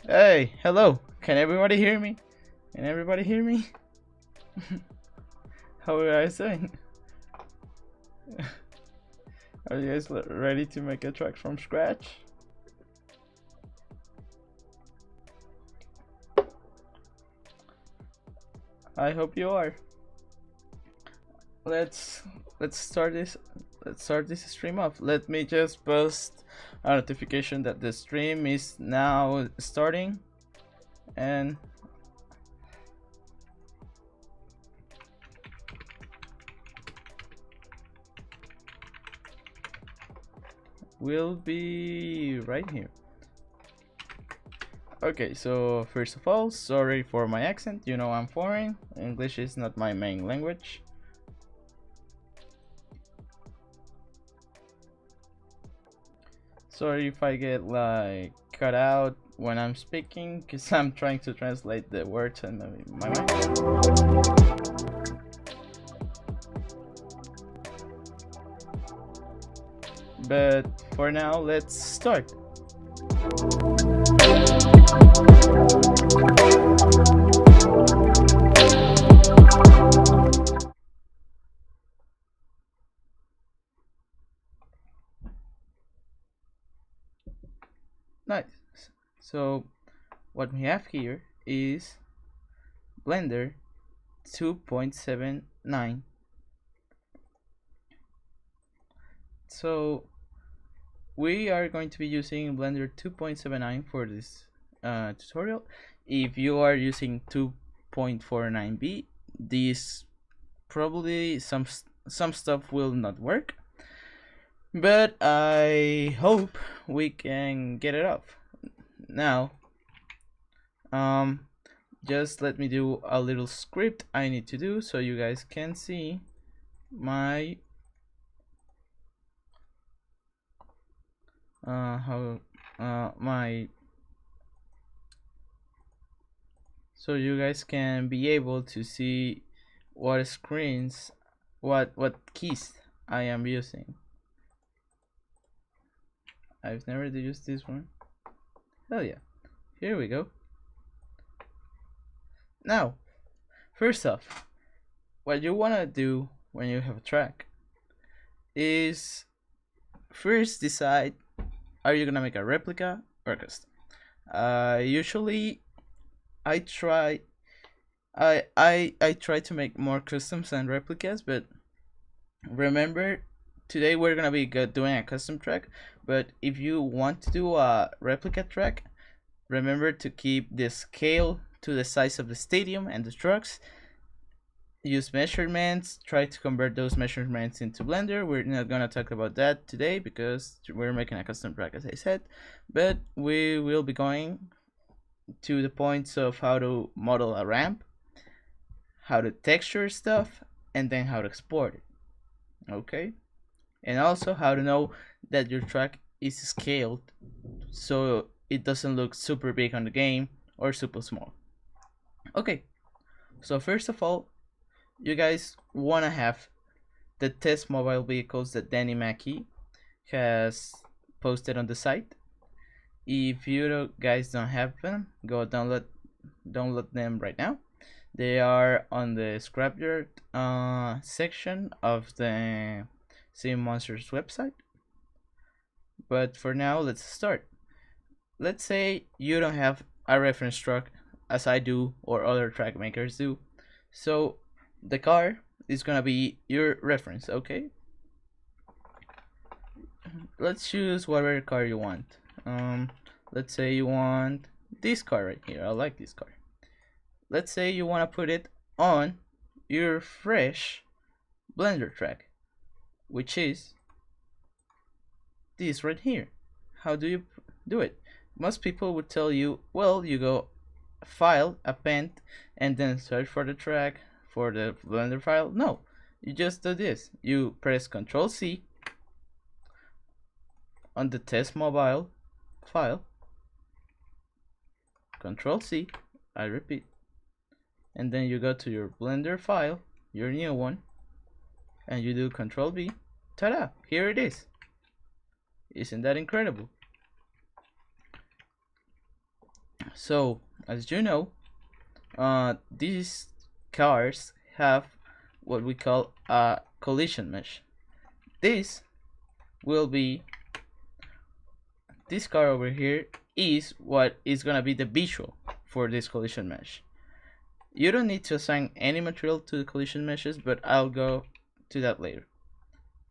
Hey, hello. Can everybody hear me? Can everybody hear me? How are you guys doing? Are you guys ready to make a track from scratch? I hope you are. Let's let's start this let's start this stream off. Let me just post a notification that the stream is now starting, and we'll be right here. Okay, so first of all, sorry for my accent. You know I'm foreign. English is not my main language. Sorry if I get like cut out when I'm speaking, because I'm trying to translate the words in my mind. But for now, let's start. Nice. So what we have here is Blender 2.79. So we are going to be using Blender 2.79 for this tutorial. If you are using 2.49b, this probably some stuff will not work, but I hope we can get it off. Now just let me do a little script I need to do so you guys can see my so you guys can be able to see what screens, what keys I am using. I've never used this one. Hell yeah. Here we go. Now, first off, what you want to do when you have a track is first decide, are you gonna make a replica or a custom? Usually I try to make more customs than replicas, but remember, today we're gonna be doing a custom track. But if you want to do a replica track, remember to keep the scale to the size of the stadium and the trucks. Use measurements, try to convert those measurements into Blender. We're not gonna talk about that today because we're making a custom track, as I said, but we will be going to the points of how to model a ramp, how to texture stuff, and then how to export it. Okay, and also how to know that your track is scaled so it doesn't look super big on the game or super small. Okay, so first of all, you guys want to have the test mobile vehicles that Danny Mackey has posted on the site. If you guys don't have them, go download them right now. They are on the scrapyard section of the Sim Monsters website. But for now, let's start. Let's say you don't have a reference truck, as I do or other track makers do. So the car is gonna be your reference, okay? Let's choose whatever car you want. Let's say you want this car right here. I like this car. Let's say you want to put it on your fresh Blender track, which is this right here. How do you do it? Most people would tell you, well, you go file, append, and then search for the track for the Blender file. No, you just do this. You press Ctrl C on the test mobile file, Ctrl C, I repeat, and then you go to your Blender file, your new one, and you do Ctrl V. Ta-da! Here it is. Isn't that incredible? So as you know, these cars have what we call a collision mesh. This will be, this car over here is what is gonna be the visual for this collision mesh. You don't need to assign any material to the collision meshes, but I'll go to that later.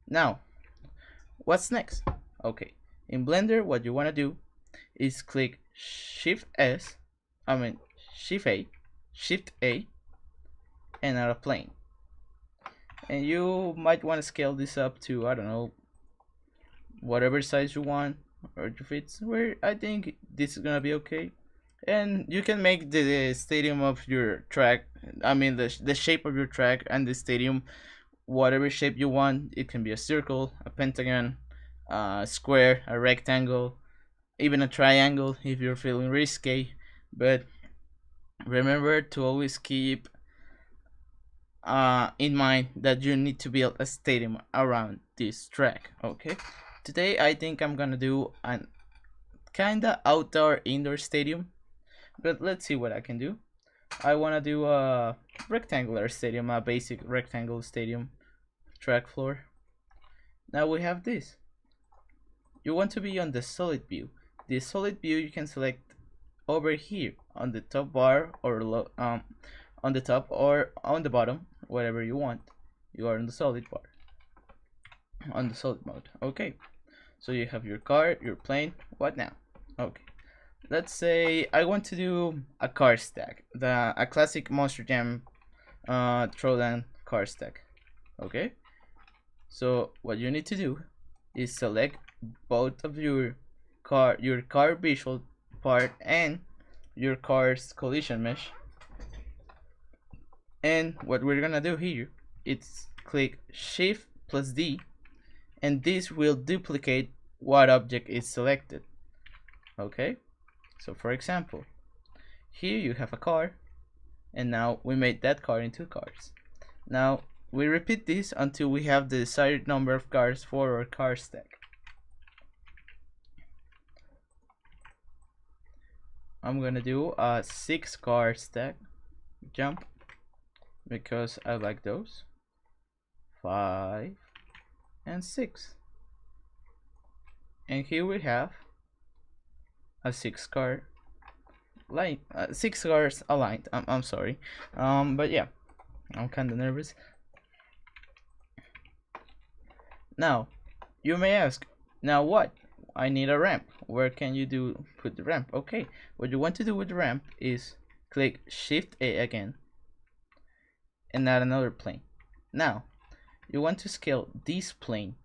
Now, what's next? Okay, in Blender, what you wanna do is click Shift A, and add a plane. And you might want to scale this up to, I don't know, whatever size you want, or if it's where I think this is gonna be okay. And you can make the stadium of your track, I mean the shape of your track and the stadium whatever shape you want. It can be a circle, a pentagon, a square, a rectangle, even a triangle if you're feeling risky. But remember to always keep in mind that you need to build a stadium around this track. Okay, today I think I'm gonna do an kinda outdoor indoor stadium, but let's see what I can do. I wanna do a rectangular stadium, a basic rectangle stadium track floor. Now we have this. You want to be on the solid view. The solid view you can select over here on the top bar, or on the top or on the bottom, whatever you want. You are on the solid bar, on the solid mode. Okay, so you have your car, your plane. What now? Okay, let's say I want to do a car stack, a classic Monster Jam throwdown car stack. Okay, so what you need to do is select both of your car visual part and your car's collision mesh. And what we're gonna do here is click Shift plus D, and this will duplicate what object is selected. Okay, so for example, here you have a car, and now we made that car into cars. Now we repeat this until we have the desired number of cars for our car stack. I'm gonna do a 6 car stack jump because I like those. 5 and 6, and here we have a 6 car line, 6 cars aligned. I'm sorry, but yeah, I'm kind of nervous. Now you may ask, now what? I need a ramp. Where can you put the ramp? Okay, what you want to do with the ramp is click Shift A again and add another plane. Now you want to scale this plane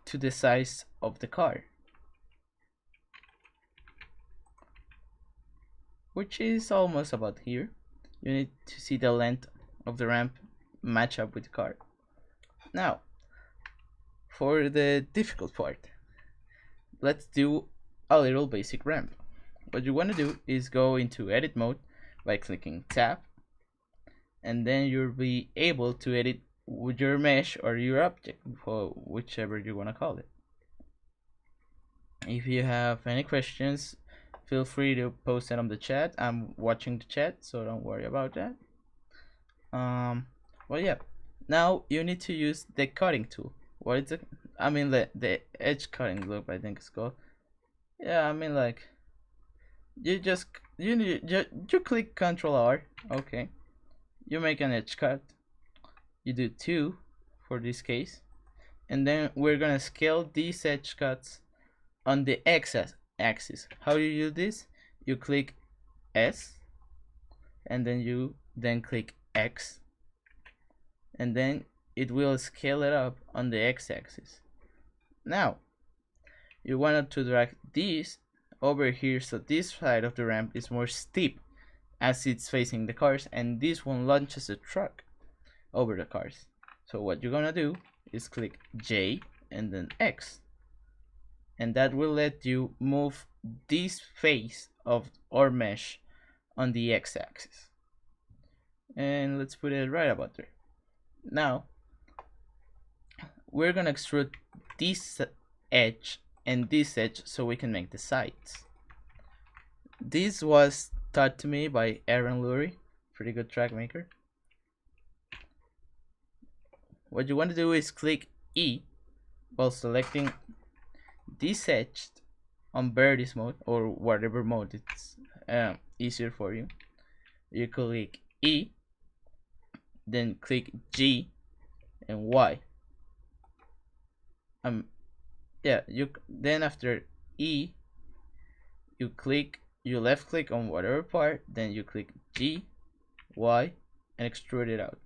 to the size of the car, which is almost about here. You need to see the length of the ramp match up with the car. Now for the difficult part, let's do a little basic ramp. What you want to do is go into edit mode by clicking tab, and then you'll be able to edit with your mesh or your object, or whichever you want to call it. If you have any questions, feel free to post it on the chat. I'm watching the chat, so don't worry about that. Well, yeah, now you need to use the cutting tool. What is it? I mean the edge cutting loop, I think it's called. Yeah, I mean, like, you click Control R. Okay, you make an edge cut. You do 2 for this case, and then we're gonna scale these edge cuts on the x-axis. How do you do this? You click S, and then you click X, and then it will scale it up on the x-axis. Now you want to drag this over here, so this side of the ramp is more steep as it's facing the cars, and this one launches a truck over the cars. So what you're gonna do is click J and then X, and that will let you move this face of our mesh on the x-axis. And let's put it right about there. Now we're gonna extrude this edge and this edge so we can make the sides. This was taught to me by Aaron Lurie, pretty good track maker. What you want to do is click E while selecting this edge on Vertex mode or whatever mode it's easier for you. You click E, then click G and Y. Then after E, you left click on whatever part, then you click G, Y, and extrude it out.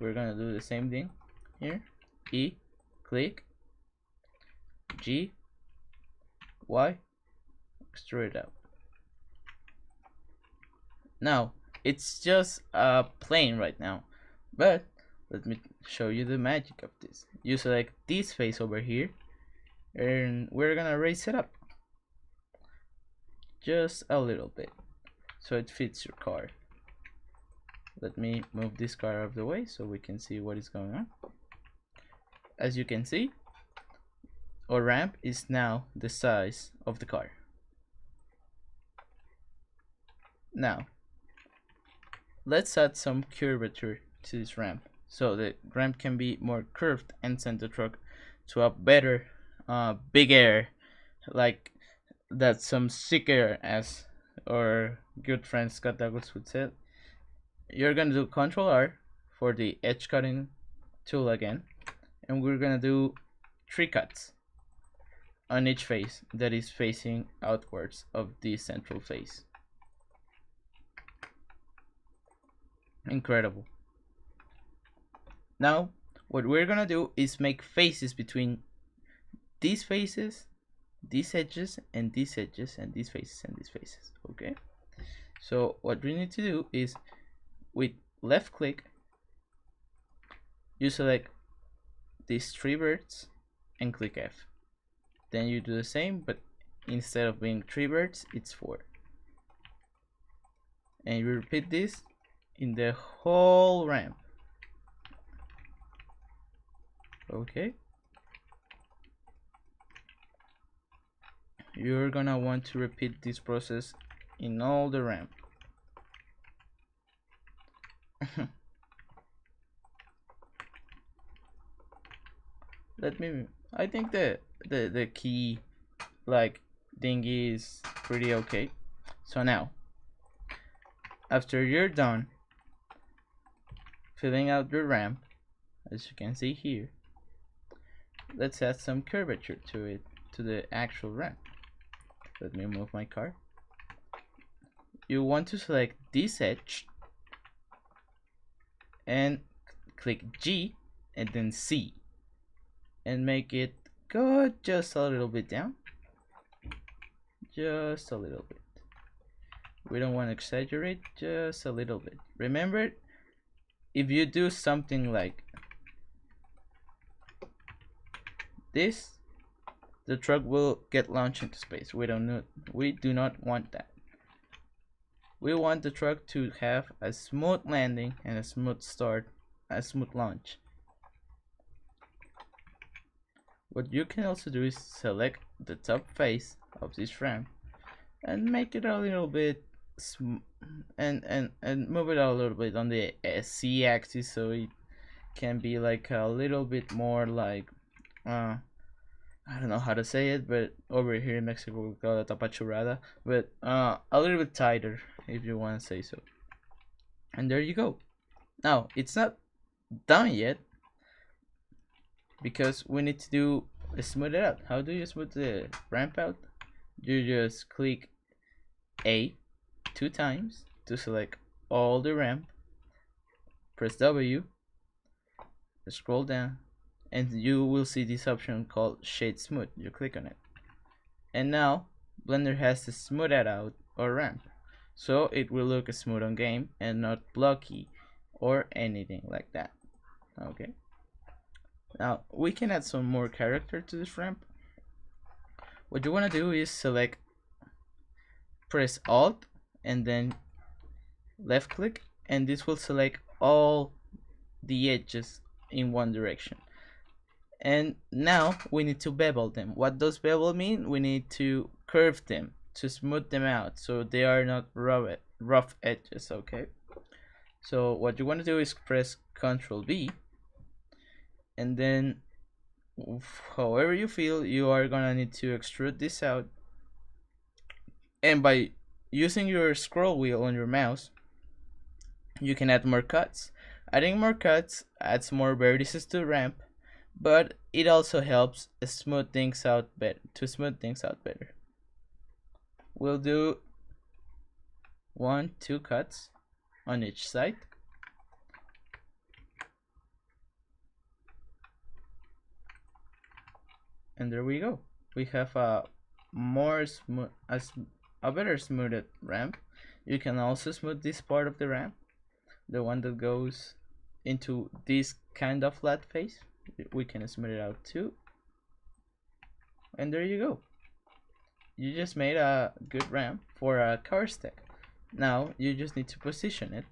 We're gonna do the same thing here. E, click, G, Y, extrude it out. Now it's just a plane right now, but let me show you the magic of this. You select this face over here, and we're gonna raise it up just a little bit so it fits your car. Let me move this car out of the way so we can see what is going on. As you can see, our ramp is now the size of the car. Now let's add some curvature to this ramp so the ramp can be more curved and send the truck to a better big air, like that some sick air, as our good friend Scott Douglas would say. You're gonna do Ctrl R for the edge cutting tool again, and we're gonna do 3 cuts on each face that is facing outwards of the central face. Incredible. Now what we're gonna do is make faces between these faces, these edges, and these edges, and these faces and these faces. Okay, so what we need to do is with left click you select these 3 birds and click F. Then you do the same, but instead of being 3 birds it's 4, and you repeat this in the whole ramp. Okay, you're gonna want to repeat this process in all the ramp. I think the key like thing is pretty okay. So now after you're done filling out your ramp, as you can see here, let's add some curvature to it, to the actual ramp. Let me move my car. You want to select this edge and click G and then C and make it go just a little bit down, just a little bit. We don't want to exaggerate, just a little bit. Remember, if you do something like this, the truck will get launched into space. We do not want that. We want the truck to have a smooth landing and a smooth start, a smooth launch. What you can also do is select the top face of this ramp and make it a little bit and move it a little bit on the C axis so it can be like a little bit more like I don't know how to say it, but over here in Mexico we call it apachurrada, but a little bit tighter if you want to say so. And there you go. Now it's not done yet because we need to do smooth it out. How do you smooth the ramp out? You just click A 2 times to select all the ramp, press W, scroll down, and you will see this option called Shade Smooth. You click on it, and now Blender has to smooth it out or ramp, so it will look smooth on game and not blocky or anything like that. Okay, now we can add some more character to this ramp. What you want to do is press Alt and then left click, and this will select all the edges in one direction. And now we need to bevel them. What does bevel mean? We need to curve them. to smooth them out so they are not rough edges. Okay, so what you want to do is press Ctrl V, and then however you feel, you are gonna need to extrude this out, and by using your scroll wheel on your mouse you can add more cuts. Adding more cuts adds more vertices to the ramp, but it also helps smooth things out better. We'll do 1-2 cuts on each side. And there we go. We have a better smoothed ramp. You can also smooth this part of the ramp, the one that goes into this kind of flat face. We can smooth it out too. And there you go. You just made a good ramp for a car stack. Now you just need to position it.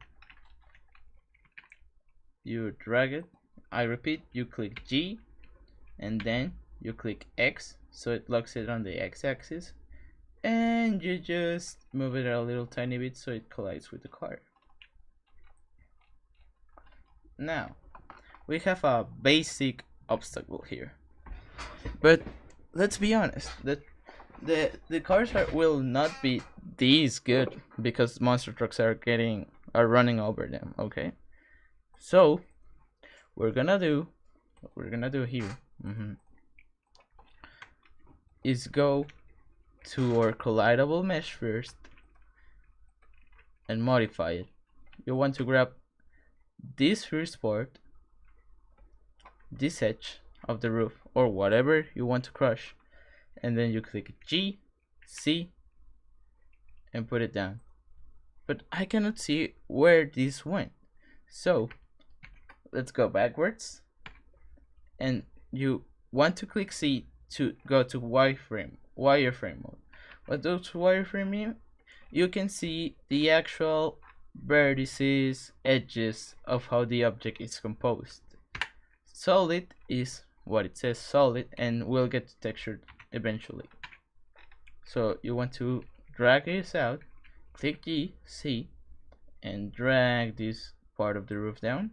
You drag it. I repeat, you click G, and then you click X, so it locks it on the X-axis, and you just move it a little tiny bit so it collides with the car. Now we have a basic obstacle here, but let's be honest, the cars will not be this good because monster trucks are running over them. Okay, so what we're gonna do here is go to our collidable mesh first and modify it. You want to grab this first part, this edge of the roof, or whatever you want to crush, and then you click G, C, and put it down. But I cannot see where this went, so let's go backwards, and you want to click C to go to wireframe mode. What does wireframe mean? You can see the actual vertices, edges of how the object is composed. Solid is what it says, solid, and we'll get to textured eventually. So you want to drag this out, click G, C, and drag this part of the roof down.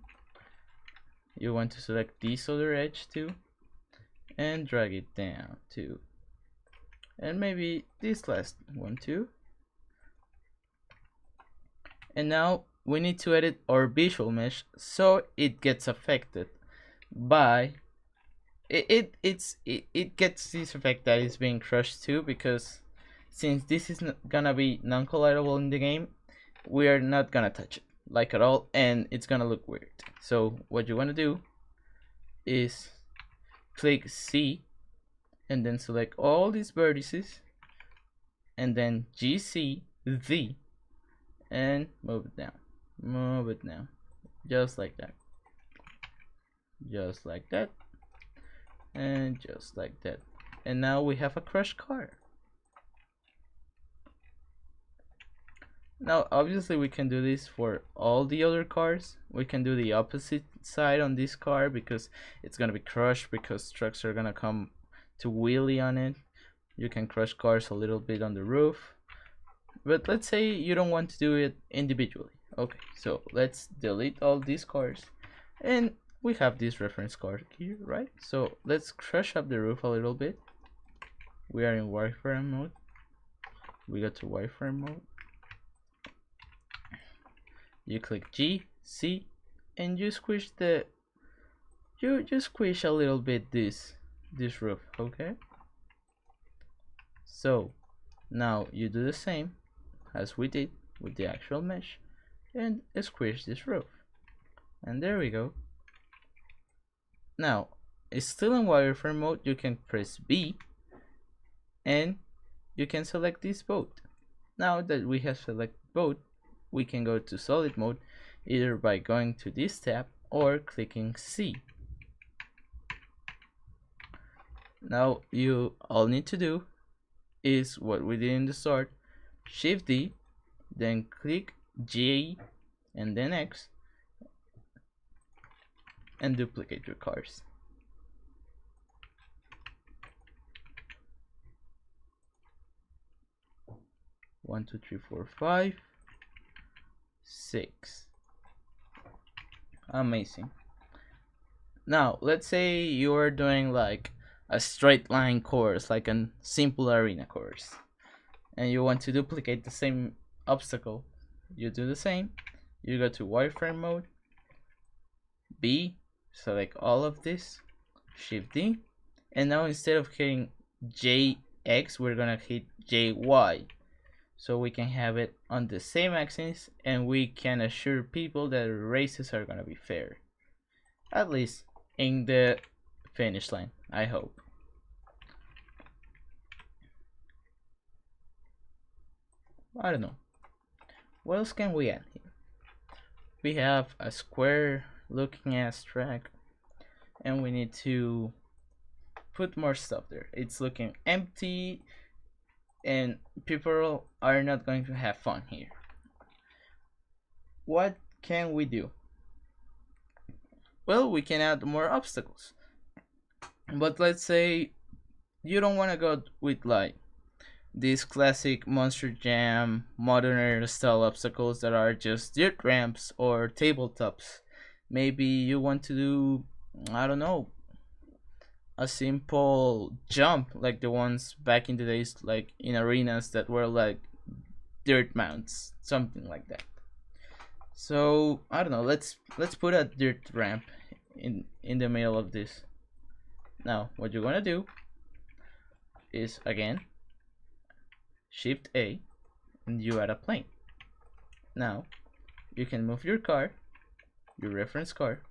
You want to select this other edge too, and drag it down too, and maybe this last one too. And now we need to edit our visual mesh so it gets affected by it gets this effect that is being crushed too, because since this is gonna be non-collidable in the game, we are not gonna touch it like at all, and it's gonna look weird. So what you want to do is click C and then select all these vertices, and then GC Z, and move it down, just like that, and just like that. And now we have a crushed car. Now obviously we can do this for all the other cars. We can do the opposite side on this car because it's gonna be crushed, because trucks are gonna come to wheelie on it. You can crush cars a little bit on the roof, but let's say you don't want to do it individually. Okay, so let's delete all these cars, and we have this reference car here, right? So let's crush up the roof a little bit. We are in wireframe mode. We go to wireframe mode. You click G, C, and you squish squish a little bit this roof. Okay, so now you do the same as we did with the actual mesh and squish this roof, and there we go. Now it's still in wireframe mode. You can press B and you can select this boat. Now that we have selected boat, we can go to solid mode either by going to this tab or clicking C. Now you all need to do is what we did in the start: Shift D, then click J and then X, and duplicate your cars. 1 2 3 4 5 6. Amazing. Now let's say you're doing like a straight line course, like a simple arena course, and you want to duplicate the same obstacle. You do the same. You go to wireframe mode, B, select all of this, Shift D, and now instead of hitting JX, we're gonna hit JY, so we can have it on the same axis, and we can assure people that races are gonna be fair, at least in the finish line, I hope. I don't know. What else can we add here? We have a square looking ass track, and we need to put more stuff there. It's looking empty, and people are not going to have fun here. What can we do? Well, we can add more obstacles, but let's say you don't want to go with like these classic Monster Jam modern era style obstacles that are just dirt ramps or tabletops. Maybe you want to do, I don't know, a simple jump like the ones back in the days, like in arenas that were like dirt mounts, something like that. So I don't know, let's put a dirt ramp in the middle of this. Now what you're gonna do is, again, Shift A, and you add a plane. Now you can move your car, your reference car,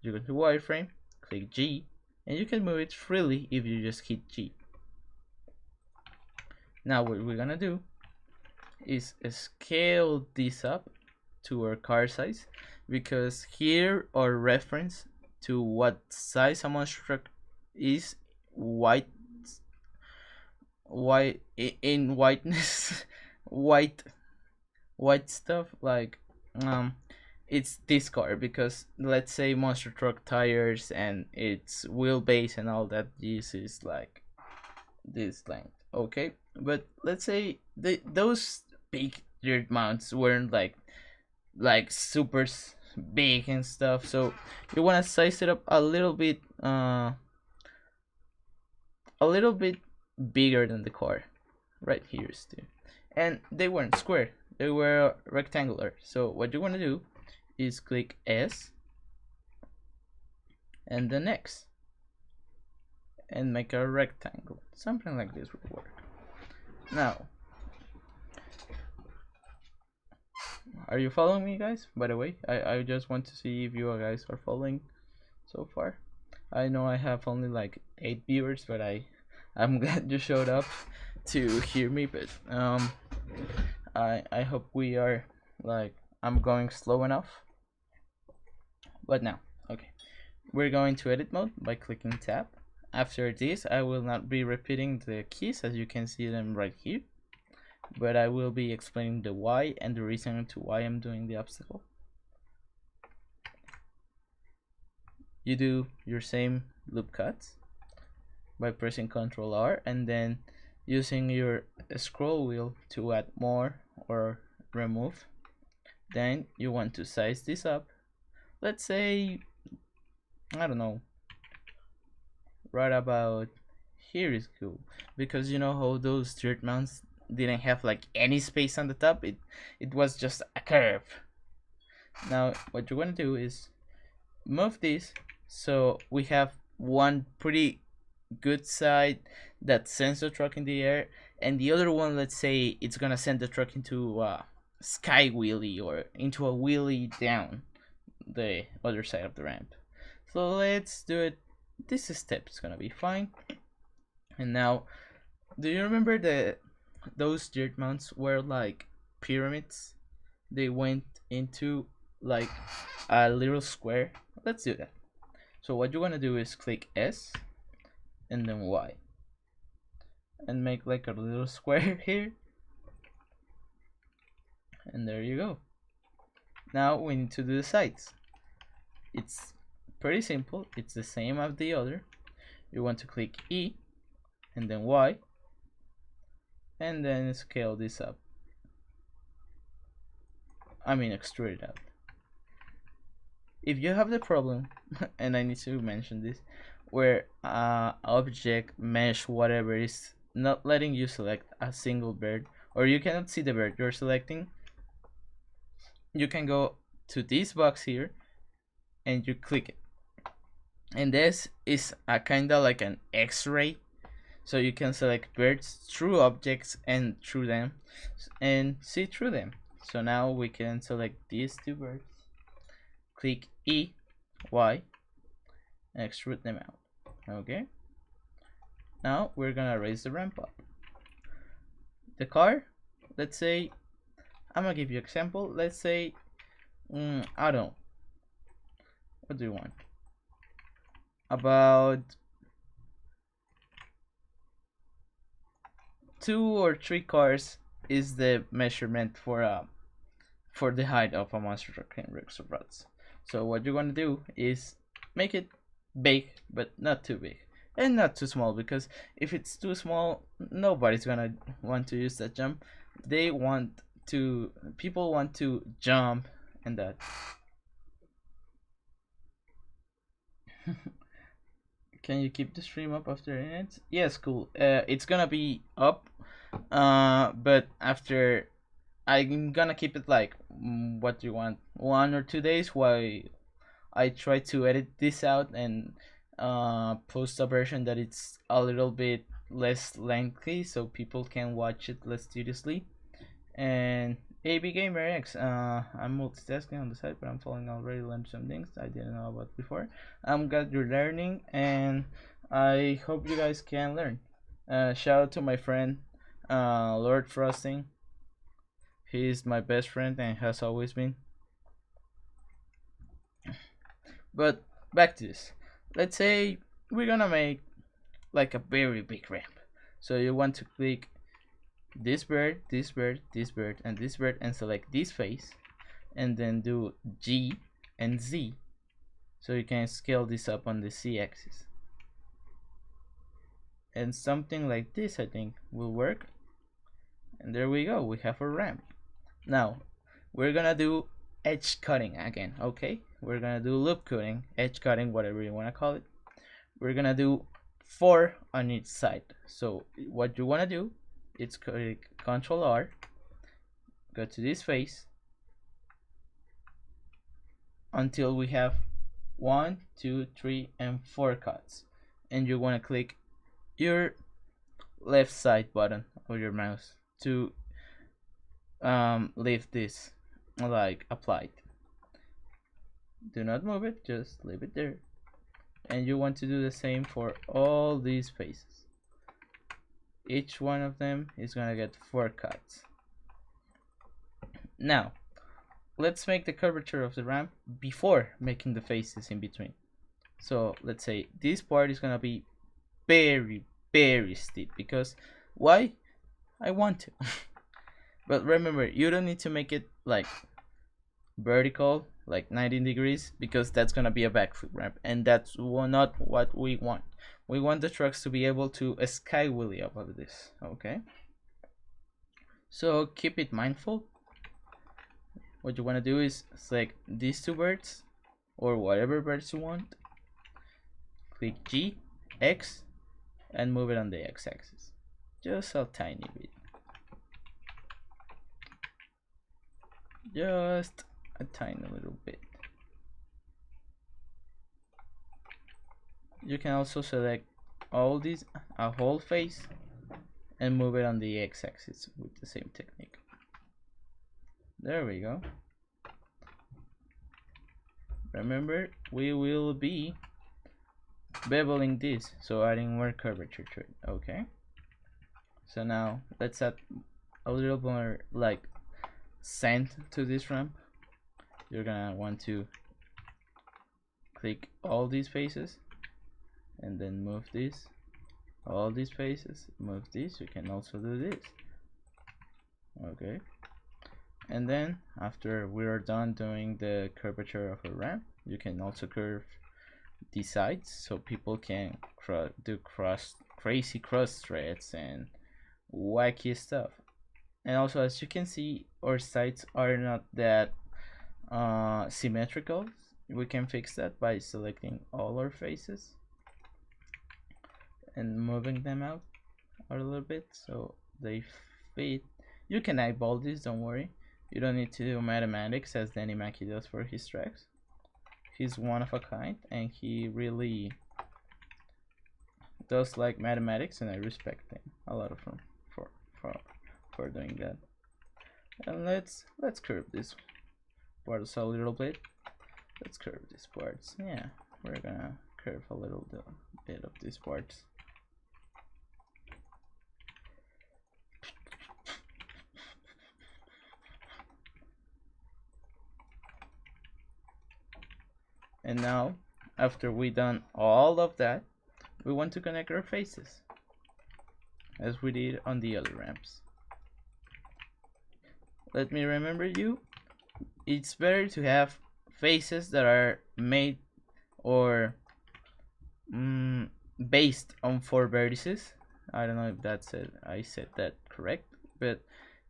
you go to wireframe, click G, and you can move it freely if you just hit G. Now what we're gonna do is scale this up to our car size, because here our reference to what size a monster truck is white in whiteness white stuff, like it's this car, because let's say monster truck tires and its wheelbase and all that, this is like this length, okay? But let's say those big dirt mounts weren't like super big and stuff, so you want to size it up a little bit bigger than the car right here still. And they weren't square, they were rectangular, so what you want to do is click S and then X and make a rectangle. Something like this would work. Now, are you following me, guys? By the way, I just want to see if you guys are following so far. I know I have only like 8 viewers, but I'm glad you showed up to hear me. But I hope we are, like, I'm going slow enough. But now, okay, we're going to edit mode by clicking tab. After this, I will not be repeating the keys, as you can see them right here, but I will be explaining the why and the reason to why I'm doing the obstacle. You do your same loop cuts by pressing Ctrl R and then using your scroll wheel to add more or remove. Then you want to size this up. Let's say, I don't know, right about here is cool, because you know how those dirt mounts didn't have like any space on the top, it was just a curve. Now what you want to do is move this so we have one pretty good side that sends the truck in the air, and the other one, let's say it's gonna send the truck into a sky wheelie or into a wheelie down the other side of the ramp. So let's do it. This step is gonna be fine. And now, do you remember those dirt mounts were like pyramids? They went into like a little square. Let's do that. So what you want to do is click S and then Y and make like a little square here, and there you go. Now we need to do the sides. It's pretty simple, it's the same as the other. You want to click E and then Y and then scale this up I mean extrude it out. If you have the problem, and I need to mention this, where object, mesh, whatever is not letting you select a single bird, or you cannot see the bird you're selecting, you can go to this box here and you click it. And this is a kind of like an X-ray, so you can select birds through objects and through them and see through them. So now we can select these two birds, click E, Y, and extrude them out. Okay, now we're gonna raise the ramp up. The car, let's say, I'm gonna give you an example. Let's say, I don't know, what do you want? About 2 or 3 cars is the measurement for the height of a monster truck in Rigs of Rods. So what you're gonna do is make it big, but not too big and not too small, because if it's too small, nobody's gonna want to use that jump. People want to jump and that. Can you keep the stream up after it? Yes, cool. It's gonna be up, but after, I'm gonna keep it like, what do you want, 1 or 2 days while I try to edit this out and post a version that it's a little bit less lengthy so people can watch it less seriously. And AB Gamer X, I'm multitasking on the side, but I'm following already learned some things I didn't know about before. I'm glad you're learning, and I hope you guys can learn. Shout out to my friend, Lord Frosting. He's my best friend and has always been. But back to this. Let's say we're gonna make like a very big ramp. So you want to click this bird, this bird, this bird, and this bird, and select this face, and then do G and Z, so you can scale this up on the Z axis. And something like this, I think, will work. And there we go, we have a ramp. Now we're gonna do edge cutting again. Okay, we're gonna do loop cutting, edge cutting, whatever you want to call it. We're gonna do 4 on each side. So what you want to do, it's click Control R, go to this face until we have 1, 2, 3, and 4 cuts, and you want to click your left side button of your mouse to leave this like applied. Do not move it, just leave it there. And you want to do the same for all these faces. Each one of them is gonna get 4 cuts. Now let's make the curvature of the ramp before making the faces in between. So let's say this part is gonna be very steep, because why? I want to. But remember, you don't need to make it like vertical, like 90 degrees, because that's gonna be a backflip ramp, and that's not what we want. We want the trucks to be able to sky wheelie up of this. Okay, so keep it mindful. What you want to do is select these 2 birds, or whatever birds you want, click G, X, and move it on the X-axis, just a tiny bit, just a tiny little bit. You can also select all these, a whole face, and move it on the X-axis with the same technique. There we go. Remember, we will be beveling this, so adding more curvature to it. Okay, so now let's add a little more like sand to this ramp. You're gonna want to click all these faces and then move this, all these faces, move this. You can also do this. Okay, and then after we're done doing the curvature of a ramp, you can also curve the sides so people can do crazy cross threads and wacky stuff. And also, as you can see, our sides are not that symmetrical. We can fix that by selecting all our faces and moving them out a little bit so they fit. You can eyeball this, don't worry. You don't need to do mathematics as Danny Mackey does for his tracks. He's one of a kind and he really does like mathematics, and I respect him a lot of him for doing that. And let's curve this parts a little bit. Let's curve these parts. Yeah, we're gonna curve a little bit of these parts. And now, after we done all of that, we want to connect our faces as we did on the other ramps. Let me remember you, it's better to have faces that are made or based on 4 vertices. I don't know if that's it, I said that correct, but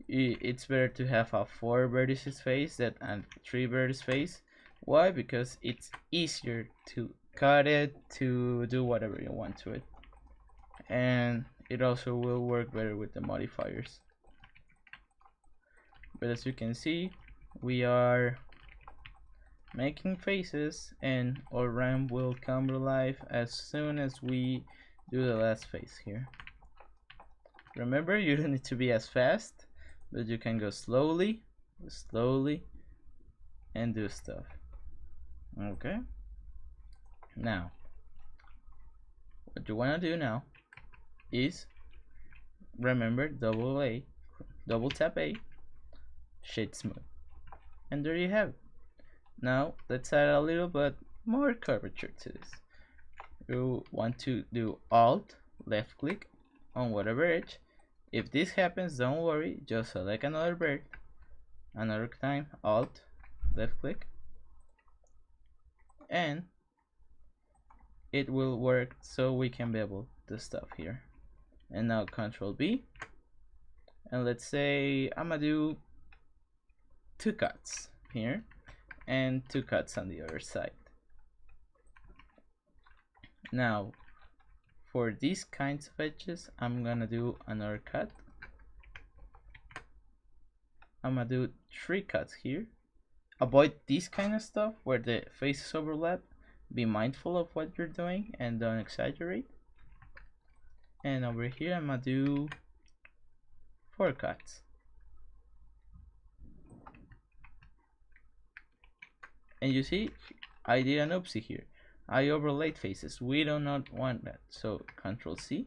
it's better to have a 4 vertices face than a 3 vertices face. Why? Because it's easier to cut it, to do whatever you want to it, and it also will work better with the modifiers. But as you can see, we are making faces, and our ramp will come to life as soon as we do the last face here. Remember, you don't need to be as fast, but you can go slowly and do stuff. Okay, now what you want to do now is remember double tap A, shade smooth, and there you have it. Now let's add a little bit more curvature to this. You want to do Alt left click on whatever edge. If this happens, don't worry, just select another bird, another time Alt left click, and it will work, so we can bevel the stuff here. And now Control B, and let's say I'm gonna do 2 cuts here and 2 cuts on the other side. Now for these kinds of edges, I'm gonna do another cut. I'm gonna do 3 cuts here. Avoid this kind of stuff where the faces overlap. Be mindful of what you're doing and don't exaggerate. And over here I'm gonna do 4 cuts. And you see, I did an oopsie here. I overlaid faces. We do not want that. So Control C,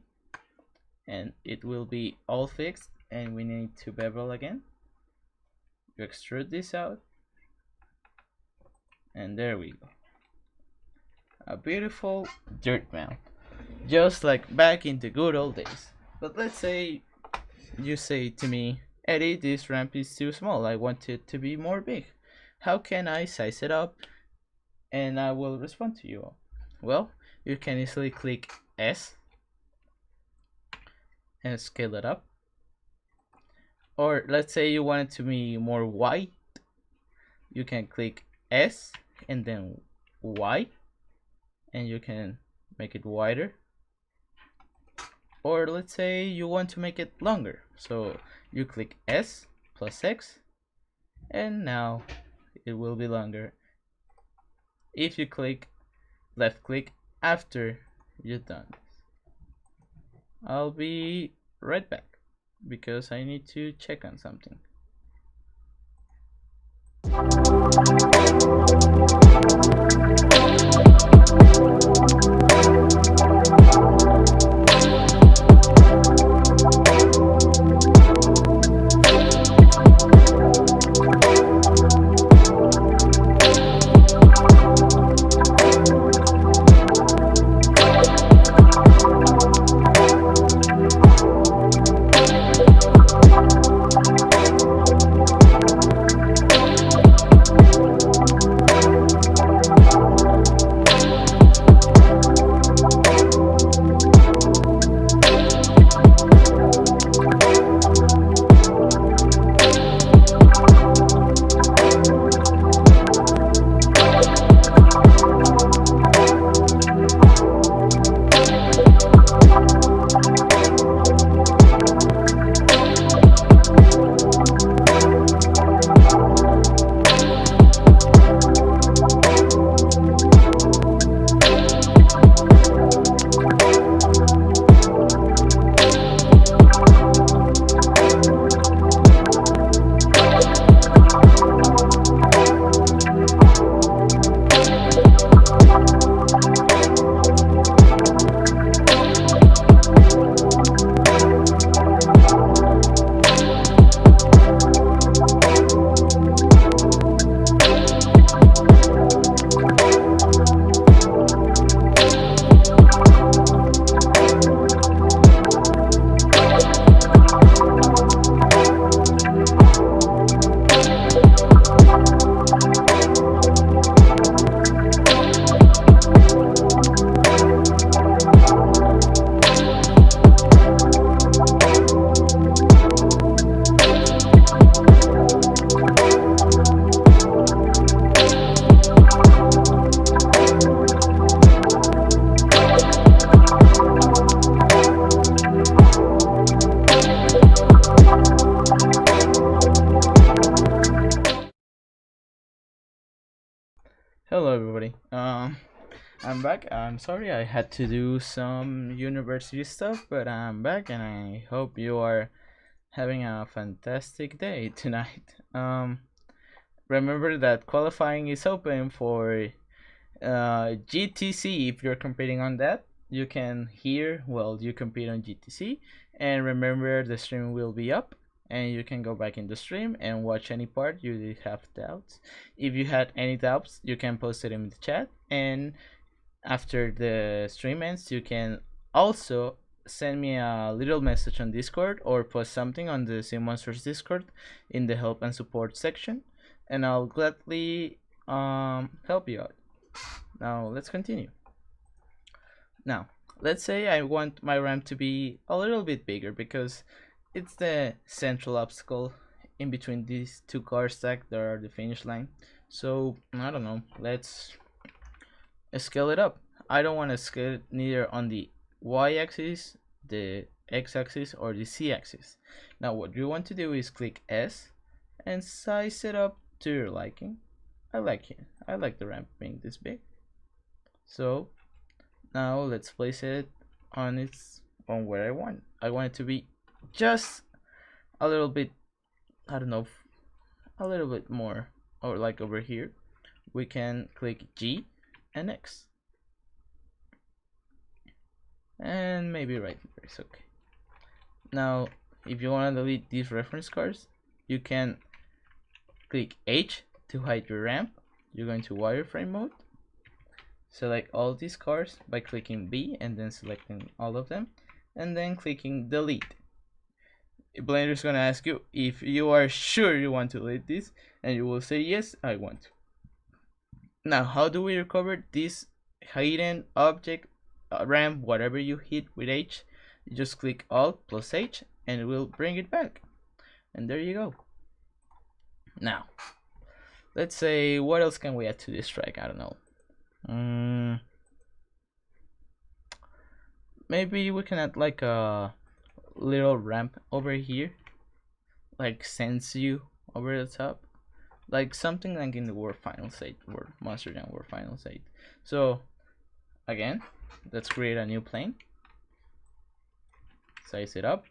and it will be all fixed, and we need to bevel again. You extrude this out, and there we go. A beautiful dirt mound, just like back in the good old days. But let's say you say to me, Eddie, this ramp is too small, I want it to be more big. How can I size it up? And I will respond to you. Well, you can easily click S and scale it up. Or let's say you want it to be more white, you can click S and then Y, and you can make it wider. Or let's say you want to make it longer, so you click S plus X, and now it will be longer. If you click left click after you're done. I'll be right back because I need to check on something. Hello, everybody. I'm back. I'm sorry I had to do some university stuff, but I'm back, and I hope you are having a fantastic day tonight. Remember that qualifying is open for GTC. If you're competing on that, you can hear well. You compete on GTC, and remember the stream will be up, and you can go back in the stream and watch any part you did have doubts. If you had any doubts, you can post it in the chat, and after the stream ends, you can also send me a little message on Discord or post something on the Sim Monsters Discord in the help and support section, and I'll gladly help you out. Now let's continue. Now, let's say I want my ramp to be a little bit bigger because it's the central obstacle in between these two cars stacked that are the finish line. So, I don't know, let's scale it up. I don't want to scale it neither on the y-axis, the x-axis, or the z-axis. Now what you want to do is click S and size it up to your liking. I like it. I like the ramp being this big. So now let's place it on where I want. I want it to be just a little bit, I don't know, a little bit more, or like over here. We can click G and X, and maybe right there is okay. Now if you want to delete these reference cards, you can click H to hide your ramp. You're going to wireframe mode, select all these cars by clicking B and then selecting all of them, and then clicking delete. Blender is going to ask you if you are sure you want to delete this, and you will say yes, I want to. Now how do we recover this hidden object, ramp, whatever you hit with H? You just click Alt plus H and it will bring it back, and there you go. Now let's say, what else can we add to this track? I don't know. Maybe we can add like a little ramp over here, like sends you over the top, like something like in the War Final State, or Monster Jam War Final State. So again, let's create a new plane, size it up,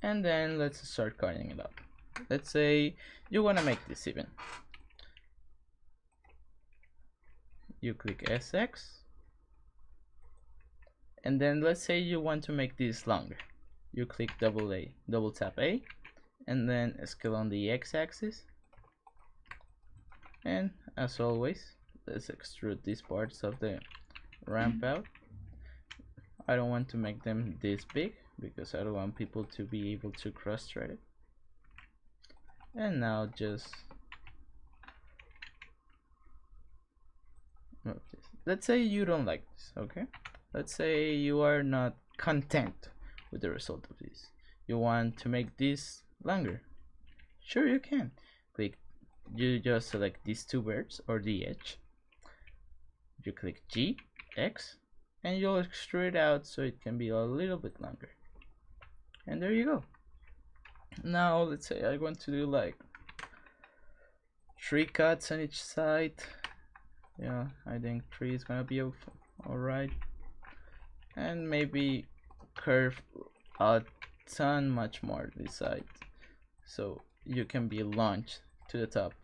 and then let's start cutting it up. Let's say you want to make this even. You click SX, and then let's say you want to make this longer. You click double tap A, and then scale on the x-axis, and as always, let's extrude these parts of the ramp out. I don't want to make them this big because I don't want people to be able to cross-thread it. And now just let's say you don't like this, okay? Let's say you are not content with the result of this. You want to make this longer. Sure, you can. You just select these two birds or the edge. You click G, X, and you'll extrude it out so it can be a little bit longer. And there you go. Now let's say I want to do like 3 cuts on each side. Yeah, I think 3 is gonna be alright. And maybe curve a ton much more this side, so you can be launched to the top.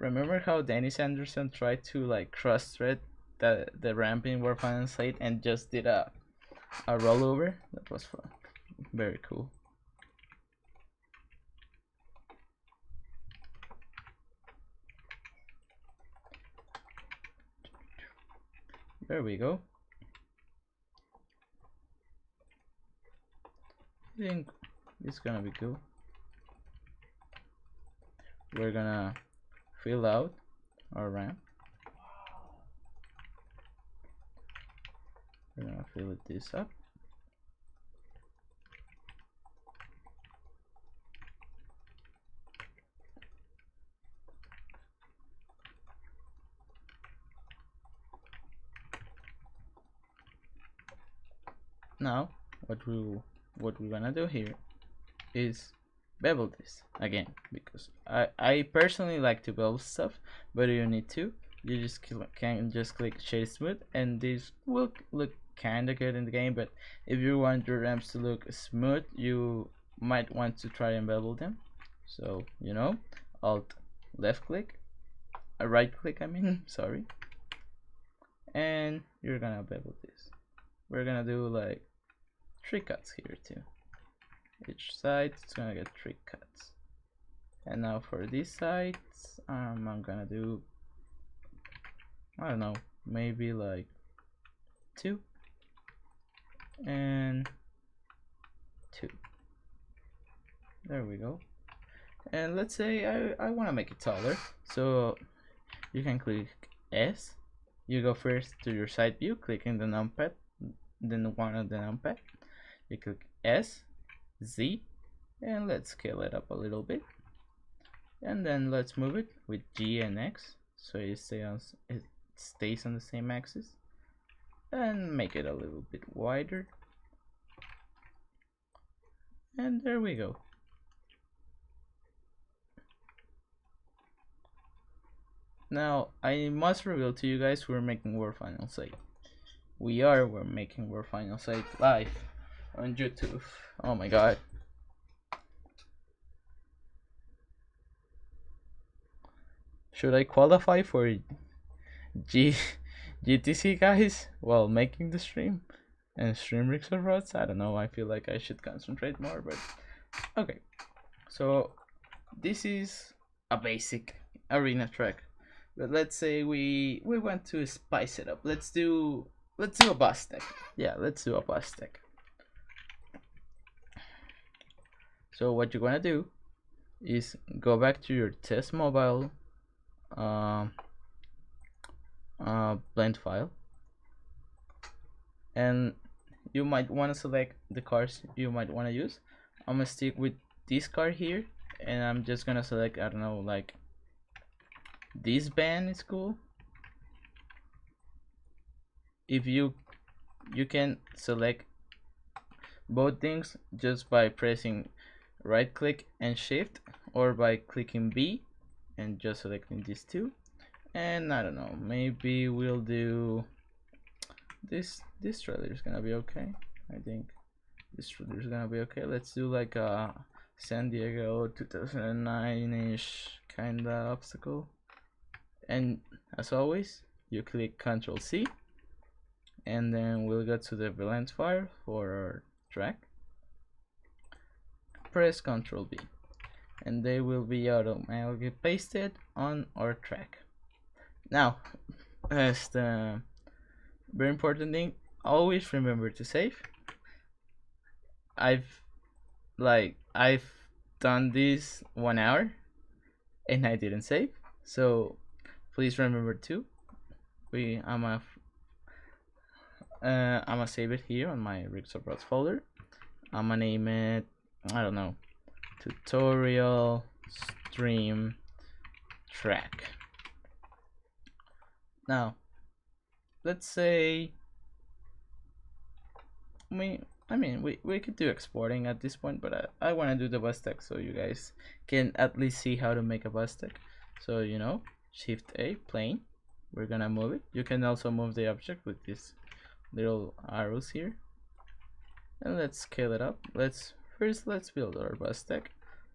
Remember how Dennis Anderson tried to like cross-thread the ramp in War Final Slate and just did a rollover? That was fun. Very cool. There we go. I think it's gonna be cool. We're gonna fill out our ramp. We're gonna fill this up. Now what we're gonna do here is bevel this again, because I personally like to bevel stuff, but you need to. You just can just click shade smooth, and this will look kinda good in the game. But if you want your ramps to look smooth, you might want to try and bevel them. So Alt left click, right click. I mean, sorry, and you're gonna bevel this. We're gonna do like 3 cuts here too. Each side is gonna get 3 cuts. And now for these sides, I'm gonna do, I don't know, maybe like 2 and 2. There we go. And let's say I want to make it taller, so you can click S. You go first to your side view, clicking the numpad, then one of the numpad. You click S, Z, and let's scale it up a little bit. And then let's move it with G and X, so it stays on the same axis, and make it a little bit wider. And there we go. Now I must reveal to you guys we're making War Final Sight. We're making War Final Sight live on YouTube. Oh my god. Should I qualify for GTC, guys, while making the stream and stream Rigs of Rods? I don't know, I feel like I should concentrate more, but okay. So this is a basic arena track, but let's say we want to spice it up. Let's do a bus deck. Yeah, let's do a bus deck. So what you're gonna do is go back to your test mobile blend file, and you might want to select the cars you might want to use. I'm gonna stick with this car here, and I'm just gonna select, I don't know, like this band is cool. If you can select both things just by pressing right click and shift, or by clicking B and just selecting these two. And I don't know, maybe we'll do this trailer is gonna be okay. I think this trailer is gonna be okay. Let's do like a San Diego 2009-ish kind of obstacle. And as always, you click Ctrl C, and then we'll go to the blend file for our track. Press Ctrl B, and they will be automatically pasted on our track. Now, as the very important thing, always remember to save. I've done this 1 hour and I didn't save, so please remember to. I'm gonna save it here on my Rigs of Rods folder. I'm gonna name it, I don't know, tutorial stream track. Now let's say we could do exporting at this point, but I want to do the bus deck so you guys can at least see how to make a bus deck. So Shift A, plane, we're gonna move it. You can also move the object with these little arrows here, and let's scale it up. Let's build our bus deck.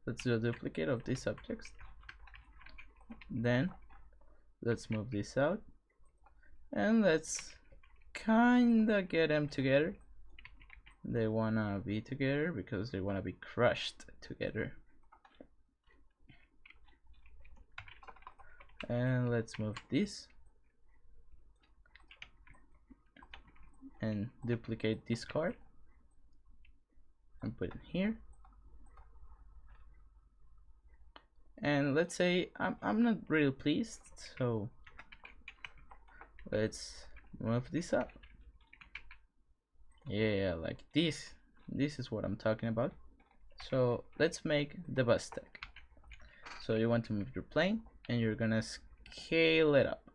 Let's do a duplicate of these objects, then let's move this out, and let's kinda get them together. They wanna be together because they wanna be crushed together. And let's move this and duplicate this card and put it here. And let's say I'm not really pleased, so let's move this up. Yeah, like this is what I'm talking about. So let's make the bus deck. So you want to move your plane, and you're gonna scale it up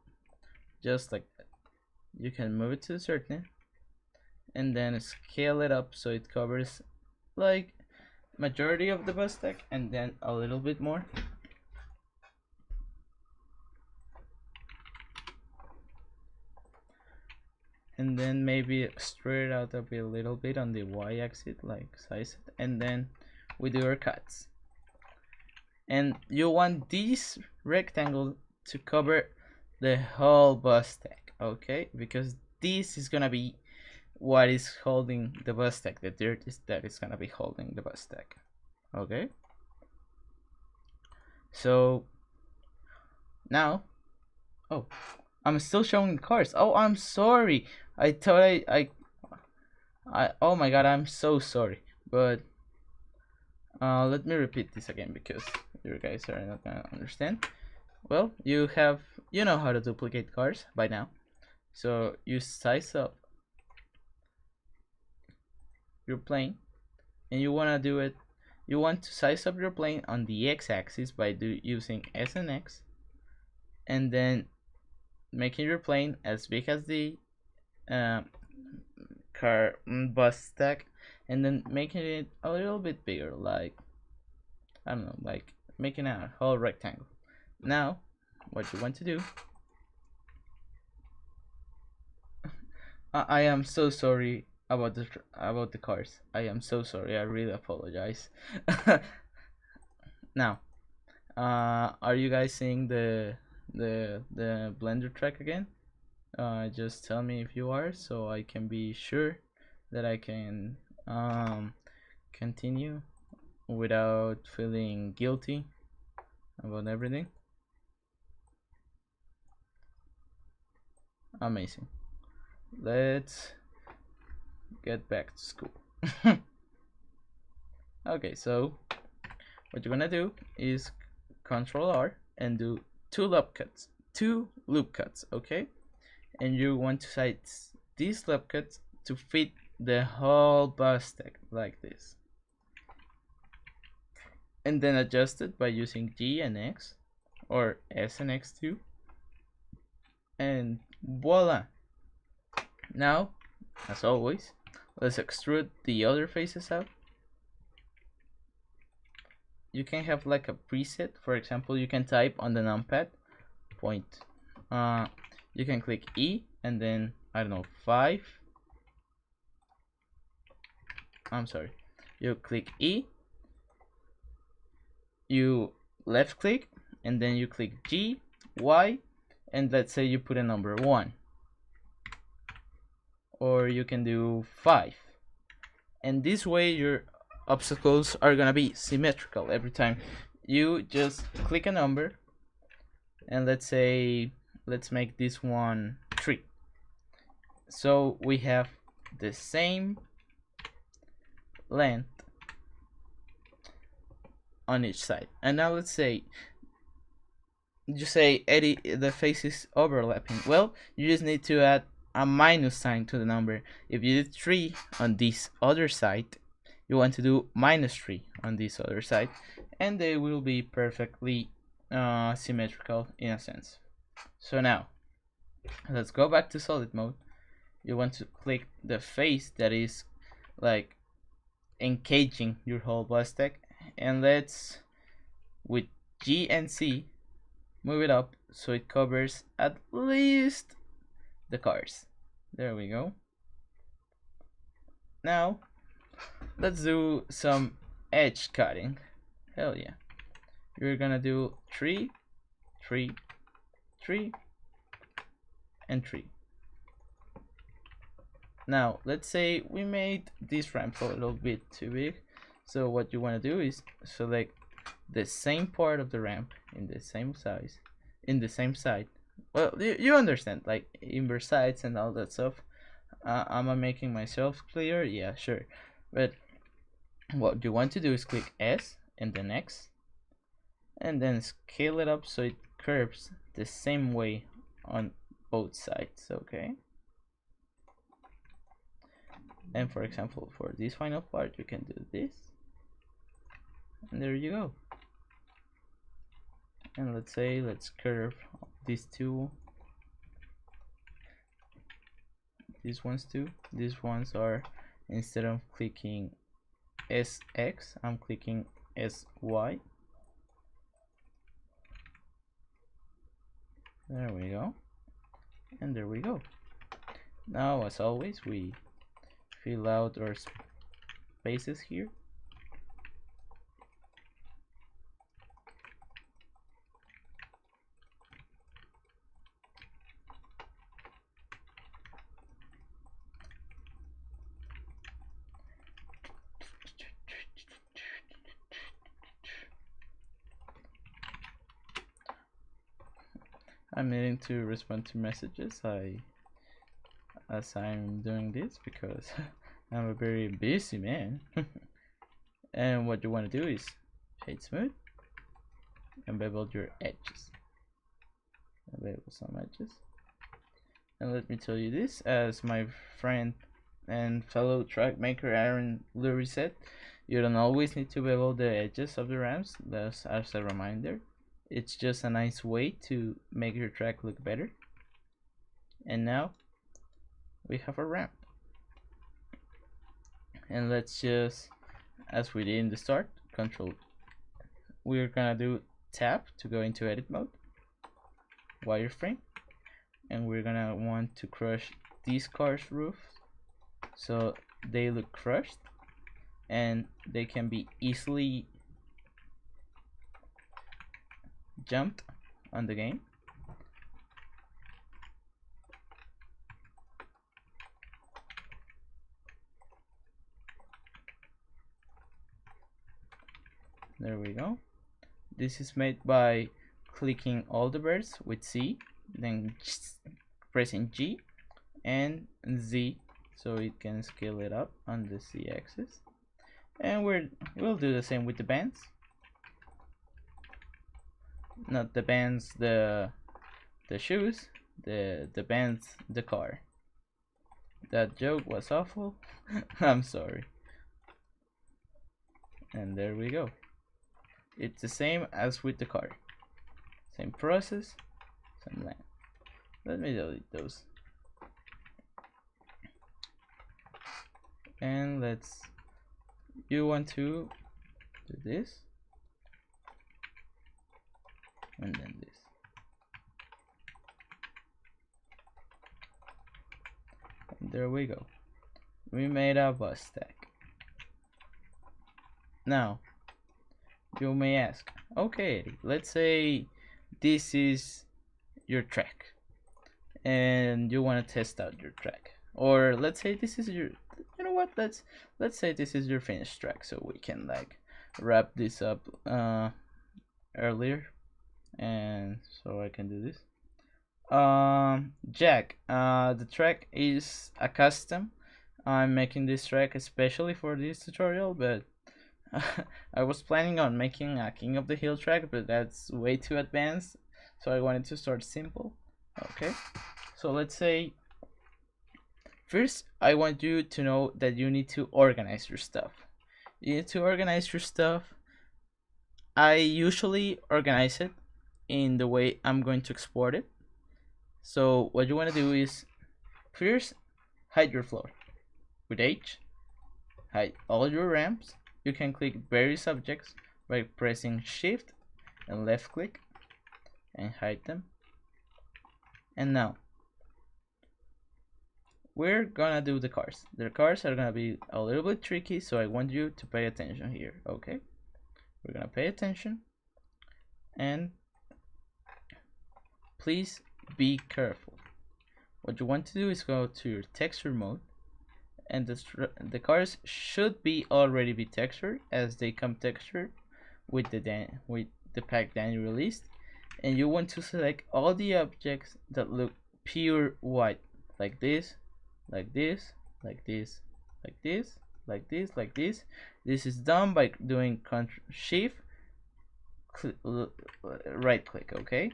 just like that. You can move it to a certain, and then scale it up so it covers like majority of the bus stack and then a little bit more. And then maybe straight out a little bit on the y-axis, like size it, and then we do our cuts. And you want this rectangle to cover the whole bus stack, okay? Because this is gonna be what is holding the bus stack. The dirt is that is gonna be holding the bus stack, okay? So now, oh, I'm still showing the cars. Oh, I'm sorry. I thought I oh my god, I'm so sorry. But let me repeat this again because you guys are not gonna understand. Well, you know how to duplicate cars by now. So you size up your plane, and you wanna do it. You want to size up your plane on the x-axis by using S and X, and then making your plane as big as the car bus stack, and then making it a little bit bigger, like I don't know, like making a whole rectangle. Now what you want to do, I am so sorry about the cars. I am so sorry. I really apologize. Now are you guys seeing the blender track again? Just tell me if you are, so I can be sure that I can continue without feeling guilty about everything. Amazing. Let's get back to school. Okay, so what you're gonna do is Control R and do two loop cuts, okay? And you want to size these loop cuts to fit the whole bus stack like this, and then adjust it by using G and X or S and X too, and voila. Now, as always, let's extrude the other faces out. You can have like a preset. For example, you can type on the numpad point. You can click E and then I don't know 5. I'm sorry. You click E. You left click and then you click G, Y, and let's say you put a number 1. Or you can do 5. And this way your obstacles are gonna be symmetrical every time. You just click a number and let's make this one 3. So we have the same length on each side. And now let's say you say Eddie, the face is overlapping. Well, you just need to add a minus sign to the number. If you did 3 on this other side, you want to do -3 on this other side, and they will be perfectly symmetrical in a sense. So now let's go back to solid mode. You want to click the face that is like encaging your whole bus stack, and let's with G and C move it up so it covers at least the cars. There we go. Now let's do some edge cutting. Hell yeah. You're gonna do 3, 3, 3, and 3. Now let's say we made this ramp a little bit too big, so what you want to do is select the same part of the ramp in the same size, in the same side. Well, you understand, like inverse sides and all that stuff. Am I making myself clear? Yeah, sure. But what you want to do is click S and then X, and then scale it up so it curves the same way on both sides, okay? And for example, for this final part, you can do this, and there you go. And let's curve these two, these ones too. These ones are, instead of clicking SX, I'm clicking SY. There we go. And there we go. Now, as always, we fill out our spaces here. I'm needing to respond to messages as I'm doing this because I'm a very busy man. And what you want to do is shade smooth and bevel your edges. Bevel some edges. And let me tell you this, as my friend and fellow track maker Aaron Lurie said, you don't always need to bevel the edges of the ramps. That's as a reminder. It's just a nice way to make your track look better. And now we have a ramp. And let's just, as we did in the start, control. We're gonna do tab to go into edit mode, wireframe, and we're gonna want to crush these cars' roofs so they look crushed and they can be easily jumped on the game. There we go. This is made by clicking all the birds with C, then pressing G and Z so it can scale it up on the Z axis. And we'll do the same with the bands. Not the bands, the shoes, the bands, the car. That joke was awful. I'm sorry. And there we go. It's the same as with the car. Same process, same line. Let me delete those. And you want to do this. And then this. And there we go. We made a bus stack. Now, you may ask, okay, let's say this is your track and you want to test out your track, or let's say this is your, you know what, let's say this is your finished track, so we can like wrap this up earlier, and so I can do this. Jack, the track is a custom. I'm making this track especially for this tutorial, but I was planning on making a King of the Hill track, but that's way too advanced, so I wanted to start simple. Okay, so let's say first I want you to know that you need to organize your stuff. You need to organize your stuff. I usually organize it in the way I'm going to export it. So what you want to do is first hide your floor with H, hide all your ramps. You can click various objects by pressing shift and left click and hide them. And now we're gonna do the cars. The cars are gonna be a little bit tricky, so I want you to pay attention here. Okay, we're gonna pay attention and please be careful. What you want to do is go to your texture mode, and the cars should already be textured, as they come textured with the pack Danny released. And you want to select all the objects that look pure white, like this, like this, like this, like this, like this, like this. This is done by doing Shift right click. Okay,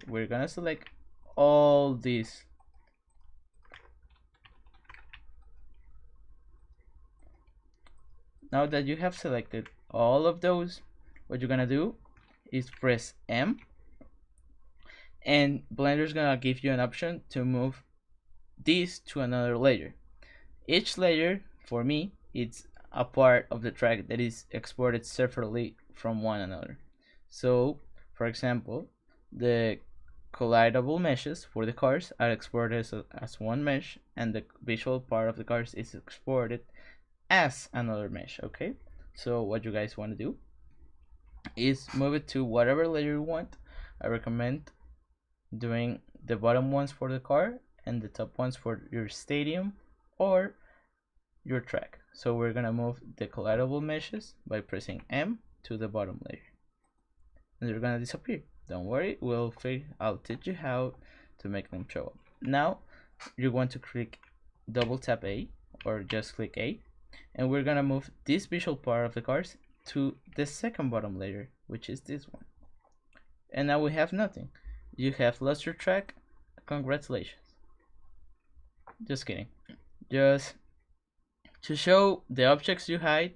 we're gonna select all these. Now that you have selected all of those, what you're gonna do is press M, and Blender's gonna give you an option to move these to another layer. Each layer, for me, it's a part of the track that is exported separately from one another. So, for example, the collidable meshes for the cars are exported as one mesh, and the visual part of the cars is exported as another mesh. Okay, so what you guys want to do is move it to whatever layer you want. I recommend doing the bottom ones for the car and the top ones for your stadium or your track. So we're gonna move the collidable meshes by pressing M to the bottom layer, and they're gonna disappear. Don't worry, I'll teach you how to make them show up. Now you want to click double tap A or just click A, and we're gonna move this visual part of the cars to the second bottom layer, which is this one. And now we have nothing. You have lost your track. Congratulations. Just kidding. Just to show the objects you have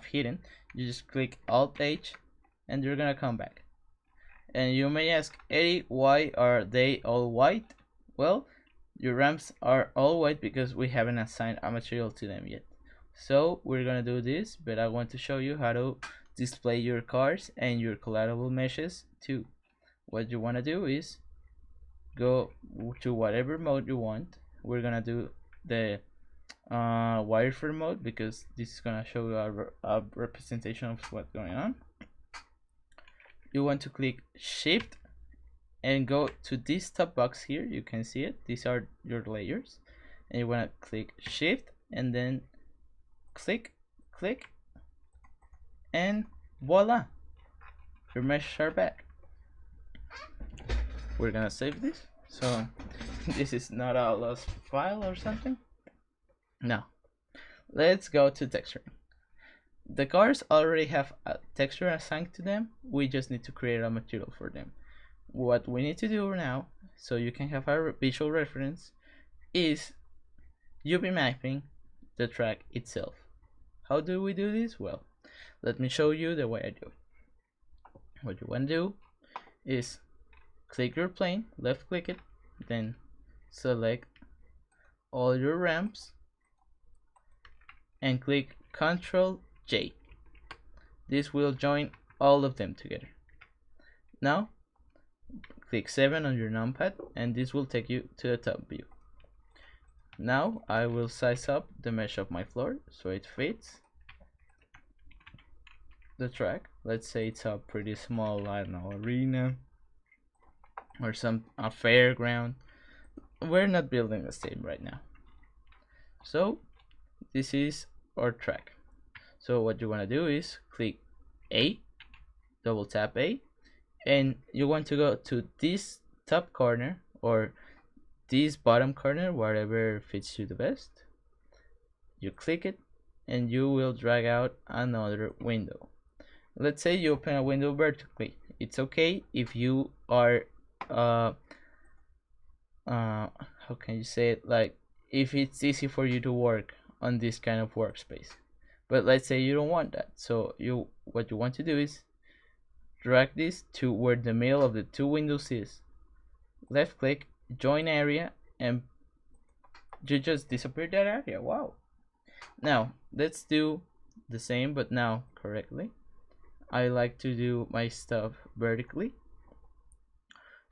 hidden, you just click Alt H, and you're gonna come back. And you may ask, Eddie, why are they all white? Well, your ramps are all white because we haven't assigned a material to them yet. So we're gonna do this, but I want to show you how to display your cars and your collidable meshes too. What you want to do is go to whatever mode you want. We're gonna do the wireframe mode because this is gonna show you a representation of what's going on. You want to click Shift and go to this top box here. You can see it. These are your layers, and you want to click Shift and then click, and voila, your meshes are back. We're gonna save this, so this is not a lost file or something. Now let's go to texturing. The cars already have a texture assigned to them. We just need to create a material for them. What we need to do now, so you can have a visual reference, is UV mapping the track itself. How do we do this? Well, let me show you the way I do it. What you want to do is click your plane, left click it, then select all your ramps and click Ctrl J. This will join all of them together. Now click 7 on your numpad and this will take you to the top view. Now I will size up the mesh of my floor so it fits the track. Let's say it's a pretty small, I don't know, arena or a fairground. We're not building a stadium right now. So this is our track. So what you want to do is click A, double tap A, and you want to go to this top corner or this bottom corner, whatever fits you the best. You click it and you will drag out another window. Let's say you open a window vertically. It's okay if you are how can you say it, like if it's easy for you to work on this kind of workspace. But let's say you don't want that. So what you want to do is drag this to where the middle of the two windows is. Left click, join area, and you just disappear that area. Wow. Now let's do the same but now correctly. I like to do my stuff vertically.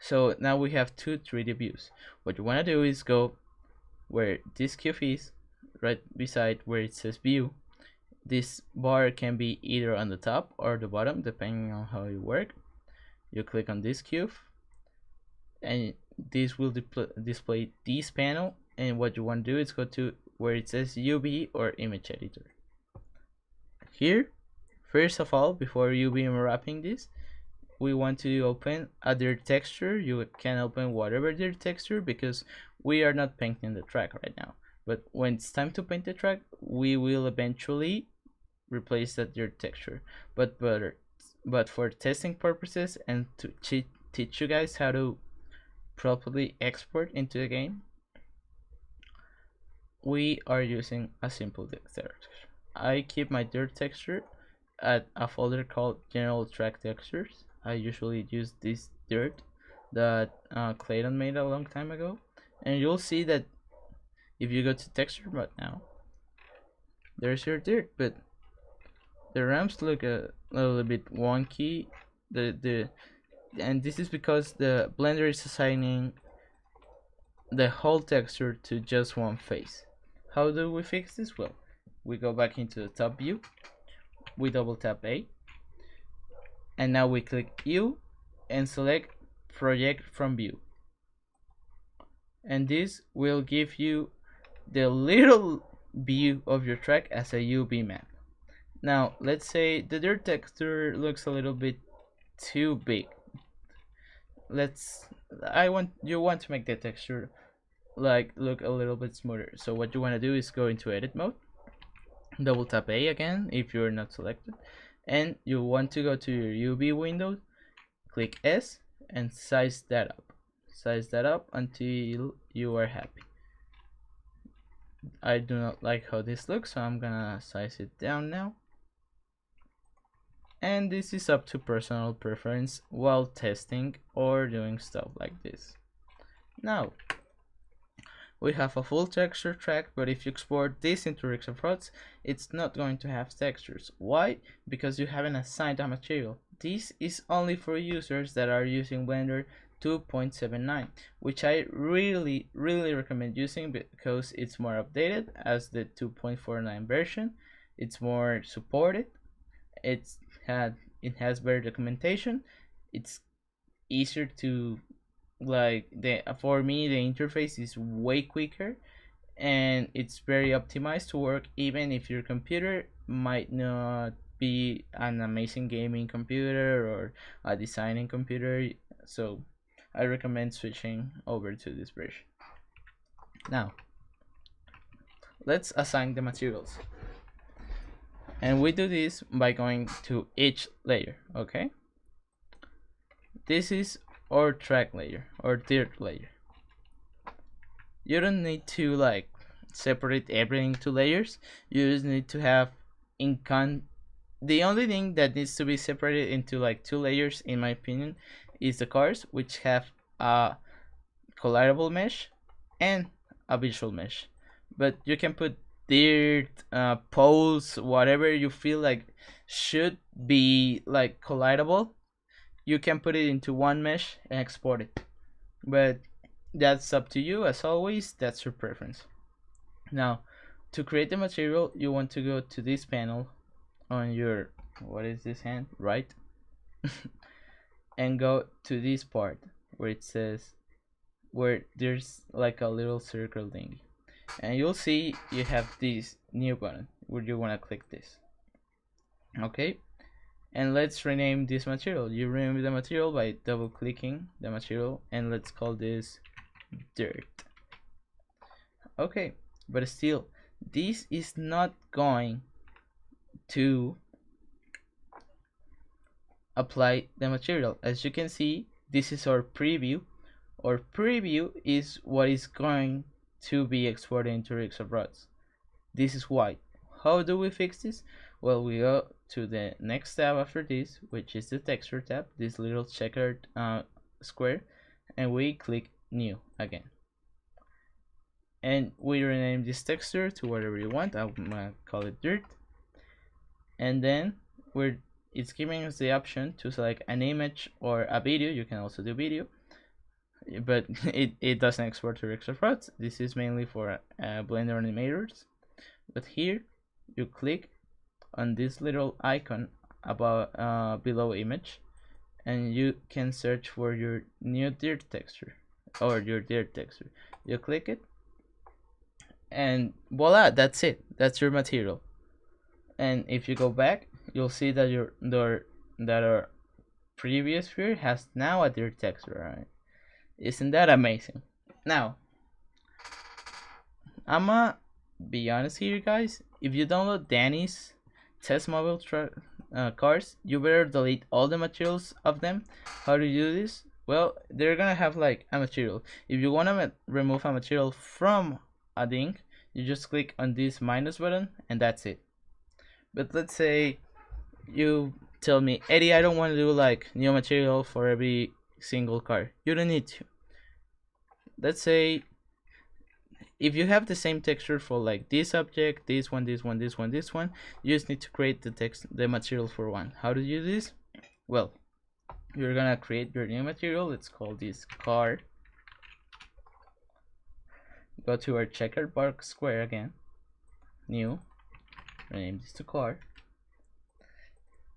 So now we have two 3D views. What you want to do is go where this cube is, right beside where it says view. This bar can be either on the top or the bottom depending on how you work. You click on this cube and this will display this panel, and what you want to do is go to where it says UV or image editor. Here, first of all, before UV wrapping this, we want to open a dirt texture. You can open whatever dirt texture because we are not painting the track right now. But when it's time to paint the track, we will eventually replace that dirt texture. But for testing purposes and to teach you guys how to properly export into the game, we are using a simple dirt texture. I keep my dirt texture at a folder called General Track Textures. I usually use this dirt that Clayton made a long time ago, and you'll see that if you go to texture mode now, there's your dirt, but the ramps look a little bit wonky. And this is because the Blender is assigning the whole texture to just one face. How do we fix this? Well, we go back into the top view, we double tap A, and now we click U and select project from view, and this will give you the little view of your track as a UV map. Now let's say the dirt texture looks a little bit too big. You want to make the texture like look a little bit smoother. So what you want to do is go into edit mode, double tap A again if you're not selected, and you want to go to your UV window, click S and size that up until you are happy. I do not like how this looks, so I'm gonna size it down now. And this is up to personal preference while testing or doing stuff like this. Now we have a full texture track, but if you export this into Rigs of Rods, it's not going to have textures. Why? Because you haven't assigned a material. This is only for users that are using Blender 2.79, which I really recommend using because it's more updated as the 2.49 version. It's more supported. It has better documentation. It's easier to for me the interface is way quicker, and it's very optimized to work even if your computer might not be an amazing gaming computer or a designing computer. So I recommend switching over to this version. Now let's assign the materials, and we do this by going to each layer. Okay, this is or track layer or dirt layer. You don't need to like separate everything to layers. You just need to have the only thing that needs to be separated into like 2 layers in my opinion is the cars, which have a collidable mesh and a visual mesh. But you can put dirt, poles, whatever you feel like should be like collidable, you can put it into one mesh and export it, but that's up to you. As always, that's your preference. Now to create the material, you want to go to this panel on your, what is this hand, right? And go to this part where it says, where there's like a little circle thing, and you'll see you have this new button where you want to click this. Okay, and let's rename this material. You rename the material by double clicking the material, and let's call this dirt. Okay, but still this is not going to apply the material. As you can see, this is our preview. Our preview is what is going to be exported into Rigs of Rods. This is white. How do we fix this? Well, we go to the next tab after this, which is the texture tab, this little checkered square, and we click new again, and we rename this texture to whatever you want. I'm gonna call it dirt, and then it's giving us the option to select an image or a video. You can also do video, but it doesn't export to Rigs of Rods. This is mainly for Blender animators. But here you click on this little icon about below image, and you can search for your new dirt texture or your dirt texture. You click it, and voila, that's it. That's your material. And if you go back, you'll see that our previous sphere has now a dirt texture. Right? Isn't that amazing? Now, I'ma be honest here, guys. If you download Danny's test mobile cars, you better delete all the materials of them. How do you do this? Well, they're gonna have like a material. If you wanna remove a material from a thing, you just click on this minus button, and that's it. But let's say you tell me, Eddie, I don't want to do like new material for every single car. You don't need to. Let's say if you have the same texture for like this object, this one, this one, this one, this one, you just need to create the material for one. How to do this? Well, you're gonna create your new material. Let's call this car. Go to our checkered box square again, new, rename this to car,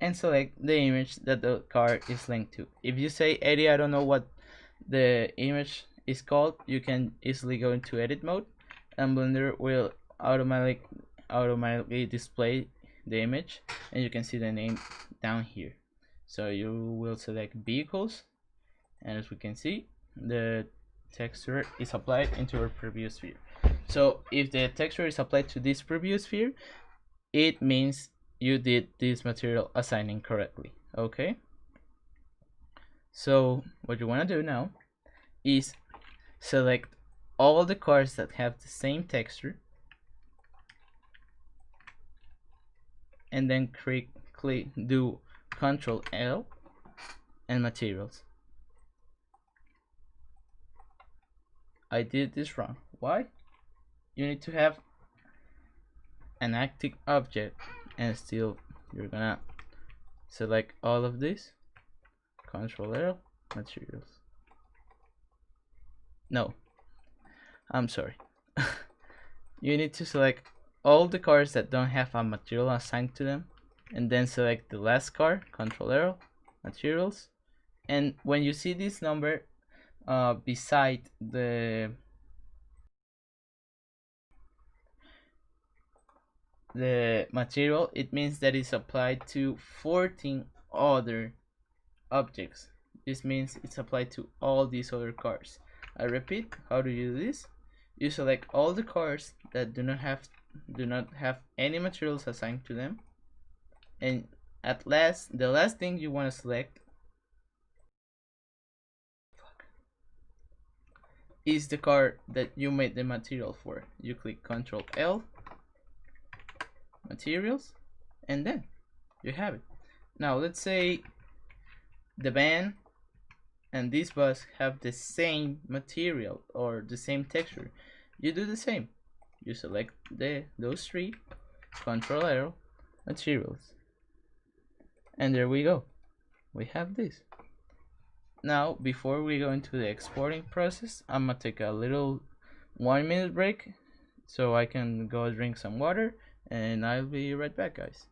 and select the image that the car is linked to. If you say, Eddie, I don't know what the image is called, you can easily go into edit mode, and Blender will automatically display the image, and you can see the name down here. So you will select vehicles, and as we can see, the texture is applied into our preview sphere. So if the texture is applied to this preview sphere, it means you did this material assigning correctly. Okay, so what you want to do now is select all the cars that have the same texture, and then do Control L and materials. I did this wrong. Why? You need to have an active object, and still you're gonna select all of this, Control L, materials. No, I'm sorry. You need to select all the cars that don't have a material assigned to them, and then select the last car, Control L, materials. And when you see this number beside the material, it means that it's applied to 14 other objects. This means it's applied to all these other cars. I repeat, how do you do this? You select all the cars that do not have any materials assigned to them, and the last thing you want to select is the car that you made the material for. You click Control L, materials, and then you have it. Now let's say the van and this bus have the same material or the same texture. You do the same. You select those three, Control L, materials, and there we go. We have this. Now, before we go into the exporting process, I'm gonna take a little 1-minute break so I can go drink some water, and I'll be right back, guys.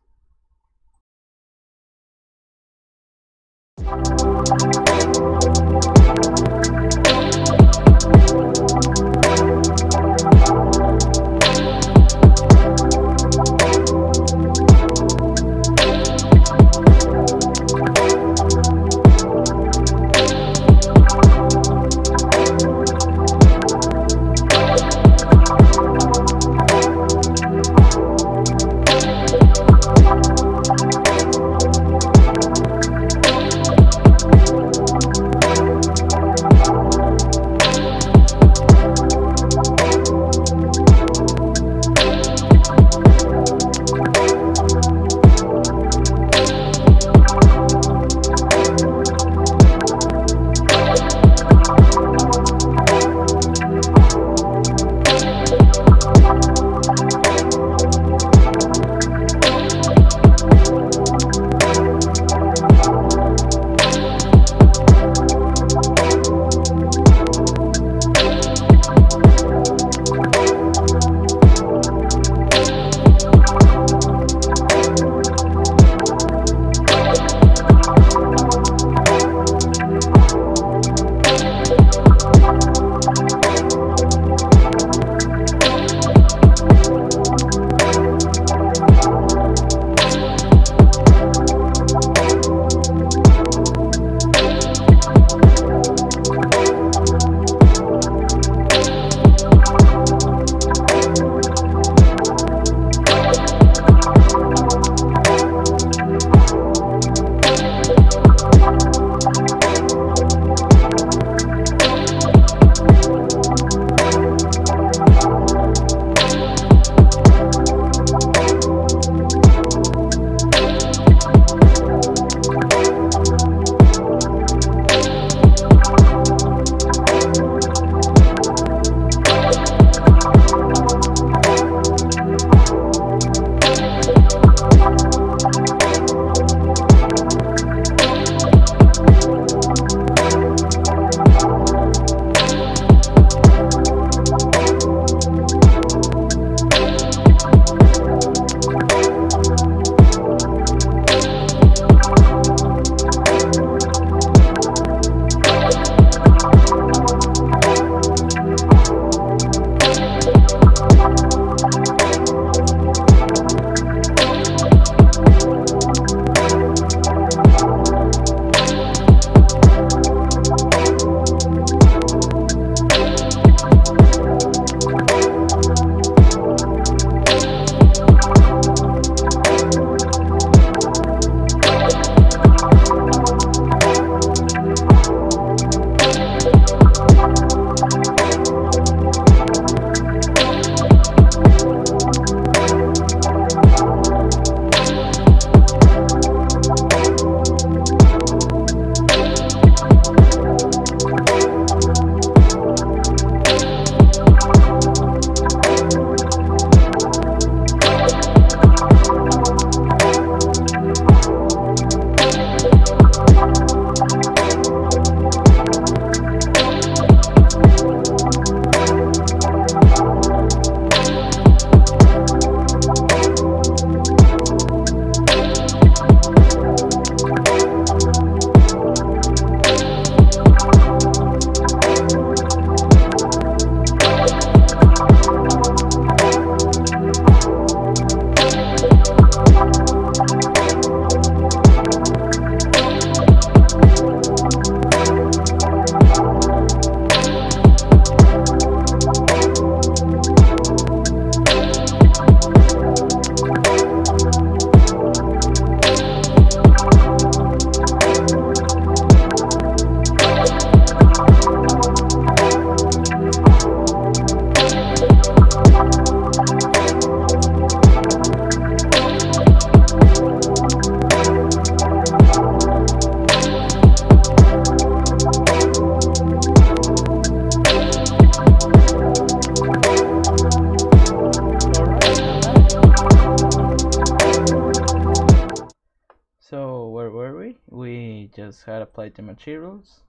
just had applied the materials,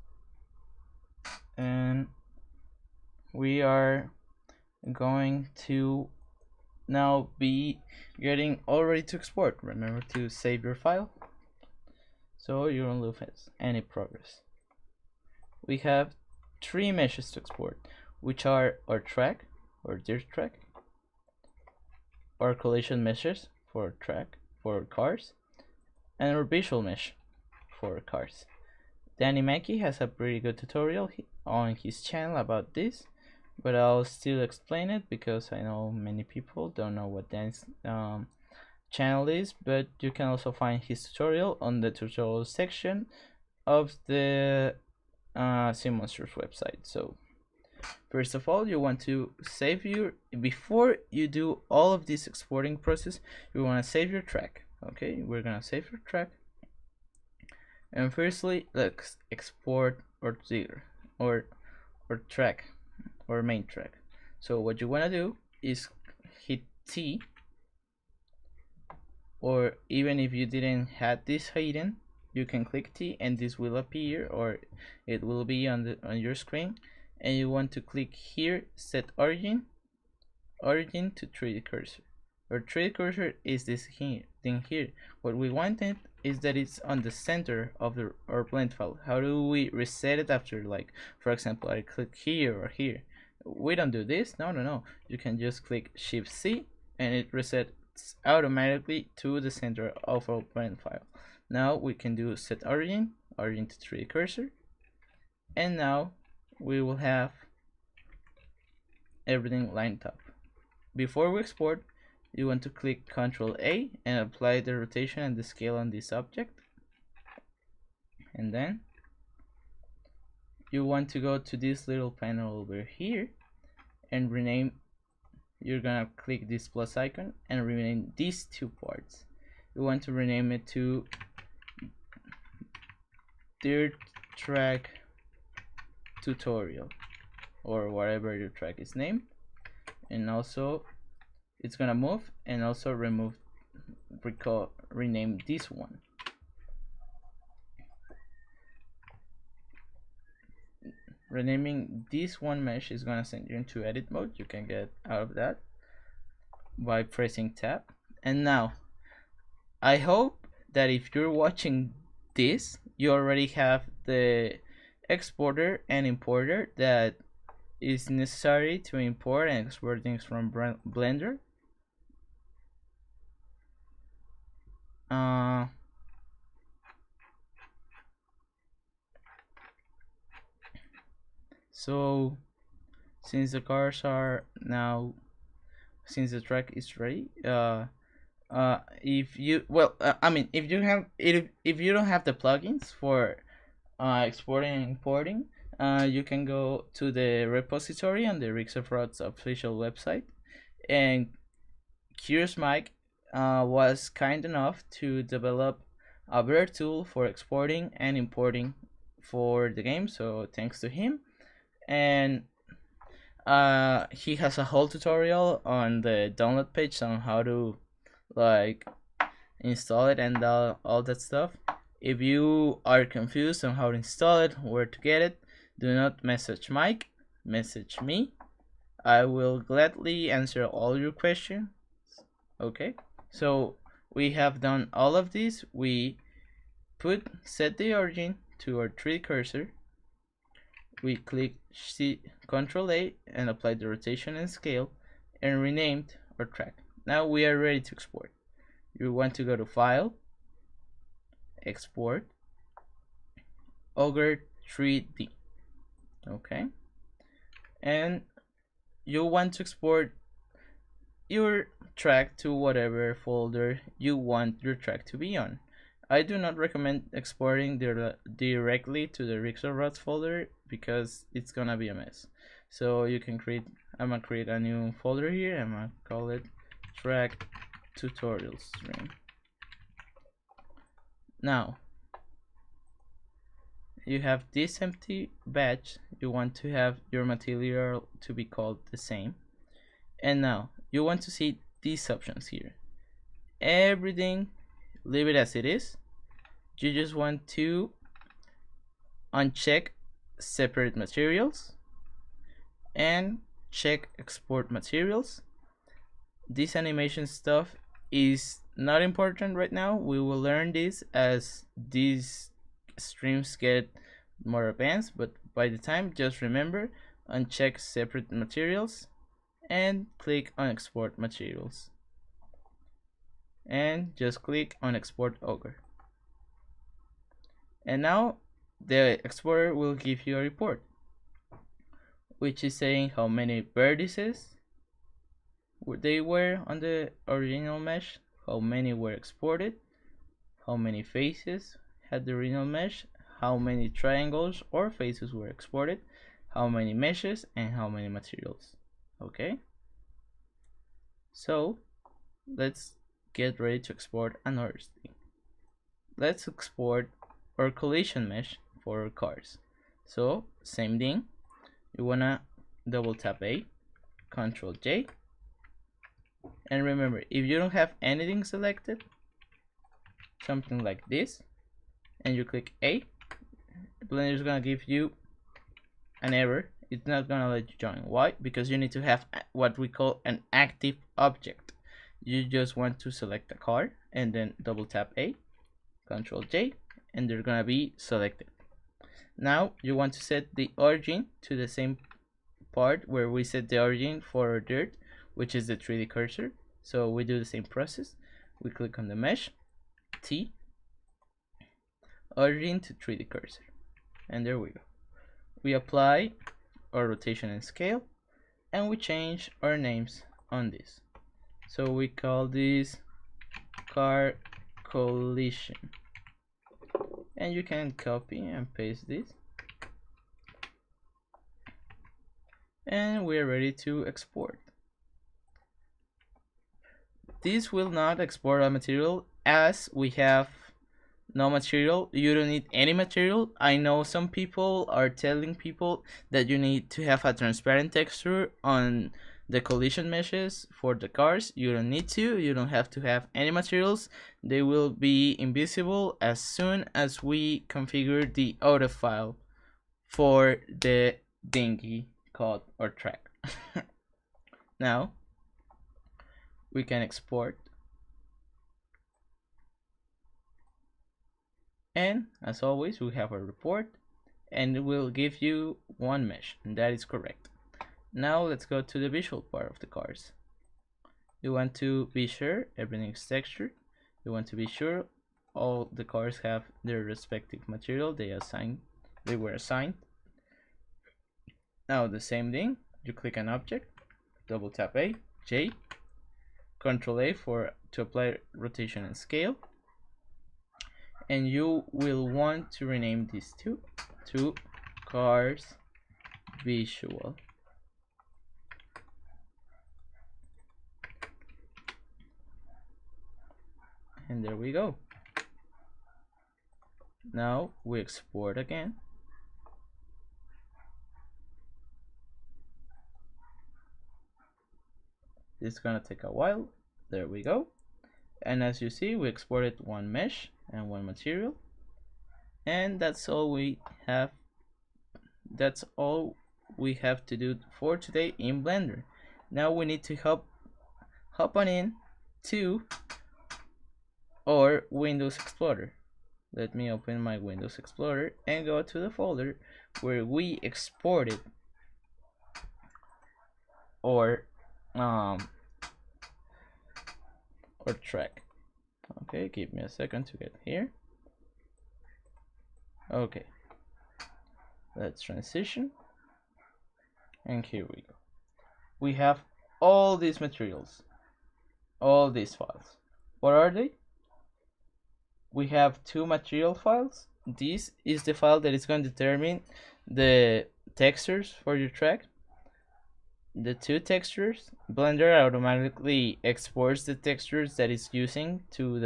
and we are going to now be getting all ready to export. Remember to save your file so you don't lose any progress. We have 3 meshes to export, which are our track or dirt track, our collision meshes for track for cars, and our visual mesh for cars. Danny Mackey has a pretty good tutorial on his channel about this, but I'll still explain it because I know many people don't know what Dan's channel is. But you can also find his tutorial on the tutorial section of the SimMonsters website. So first of all, you want to save before you do all of this exporting process, you want to save your track. Okay, we're gonna save your track, and firstly let's export our track or main track. So what you want to do is hit T, or even if you didn't have this hidden, you can click T and this will appear, or it will be on your screen, and you want to click here, set origin to 3D cursor. Our 3D cursor is this thing here. What we wanted is that it's on the center of our blend file. How do we reset it after, like, for example, I click here or here? We don't do this. No. You can just click Shift C and it resets automatically to the center of our blend file. Now we can do set origin to 3D cursor, and now we will have everything lined up. Before we export, you want to click Ctrl A and apply the rotation and the scale on this object, and then you want to go to this little panel over here and rename. You're gonna click this plus icon and rename these 2 parts. You want to rename it to dirt track tutorial or whatever your track is named, and also it's gonna move and also rename this one. Renaming this one mesh is gonna send you into edit mode. You can get out of that by pressing tab. And now I hope that if you're watching this, you already have the exporter and importer that is necessary to import and export things from Blender. So since the cars are now, since the track is ready, if you if you don't have the plugins for exporting and importing, you can go to the repository on the Rigs of Rods official website, and Curious Mike was kind enough to develop a better tool for exporting and importing for the game, so thanks to him. And he has a whole tutorial on the download page on how to like install it and all that stuff. If you are confused on how to install it, where to get it, do not message Mike, message me. I will gladly answer all your questions. Okay, so we have done all of this. We set the origin to our 3D cursor. We click Ctrl A and apply the rotation and scale, and renamed our track. Now we are ready to export. You want to go to File, Export, Ogre 3D. Okay, and you want to export your track to whatever folder you want your track to be on. I do not recommend exporting directly to the Rigs of Rods folder because it's gonna be a mess. So you can I'm gonna create a new folder here. I'm gonna call it track tutorial stream. Now you have this empty batch. You want to have your material to be called the same, and now you want to see these options here. Everything, leave it as it is. You just want to uncheck separate materials and check export materials. This animation stuff is not important right now. We will learn this as these streams get more advanced, but by the time, just remember, uncheck separate materials and click on export materials, and just click on export ogre. And now the explorer will give you a report which is saying how many vertices they were on the original mesh, how many were exported, how many faces had the original mesh, how many triangles or faces were exported, how many meshes, and how many materials. Okay, so let's get ready to export another thing. Let's export our collision mesh for our cars. So same thing, you wanna double tap A, Control J, and remember, if you don't have anything selected, something like this, and you click A, Blender is gonna give you an error. It's not gonna let you join. Why? Because you need to have what we call an active object. You just want to select a car and then double tap A, Control J, and they're gonna be selected. Now you want to set the origin to the same part where we set the origin for dirt, which is the 3D cursor. So we do the same process. We click on the mesh, T, origin to 3D cursor, and there we go. We apply our rotation and scale, and we change our names on this. So we call this car collision, and you can copy and paste this, and we're ready to export. This will not export a material as we have no material. You don't need any material. I know some people are telling people that you need to have a transparent texture on the collision meshes for the cars. You don't need to. You don't have to have any materials. They will be invisible as soon as we configure the auto file for the dinghy code or track. Now we can export, and as always we have a report, and it will give you one mesh, and that is correct. Now let's go to the visual part of the cars. You want to be sure everything is textured. You want to be sure all the cars have their respective material they were assigned. Now the same thing, you click an object, double tap A, J, Control A to apply rotation and scale, and you will want to rename these two to cars visual. And there we go. Now we export again. It's gonna take a while. There we go. And as you see, we exported one mesh and one material, and that's all we have. That's all we have to do for today in Blender. Now we need to hop on in to our Windows Explorer. Let me open my Windows Explorer and go to the folder where we exported our track. Okay, give me a second to get here. Okay, let's transition, and here we go. We have all these materials, all these files. What are they? We have two material files. This is the file that is going to determine the textures for your track. The two textures, Blender automatically exports the textures that it's using to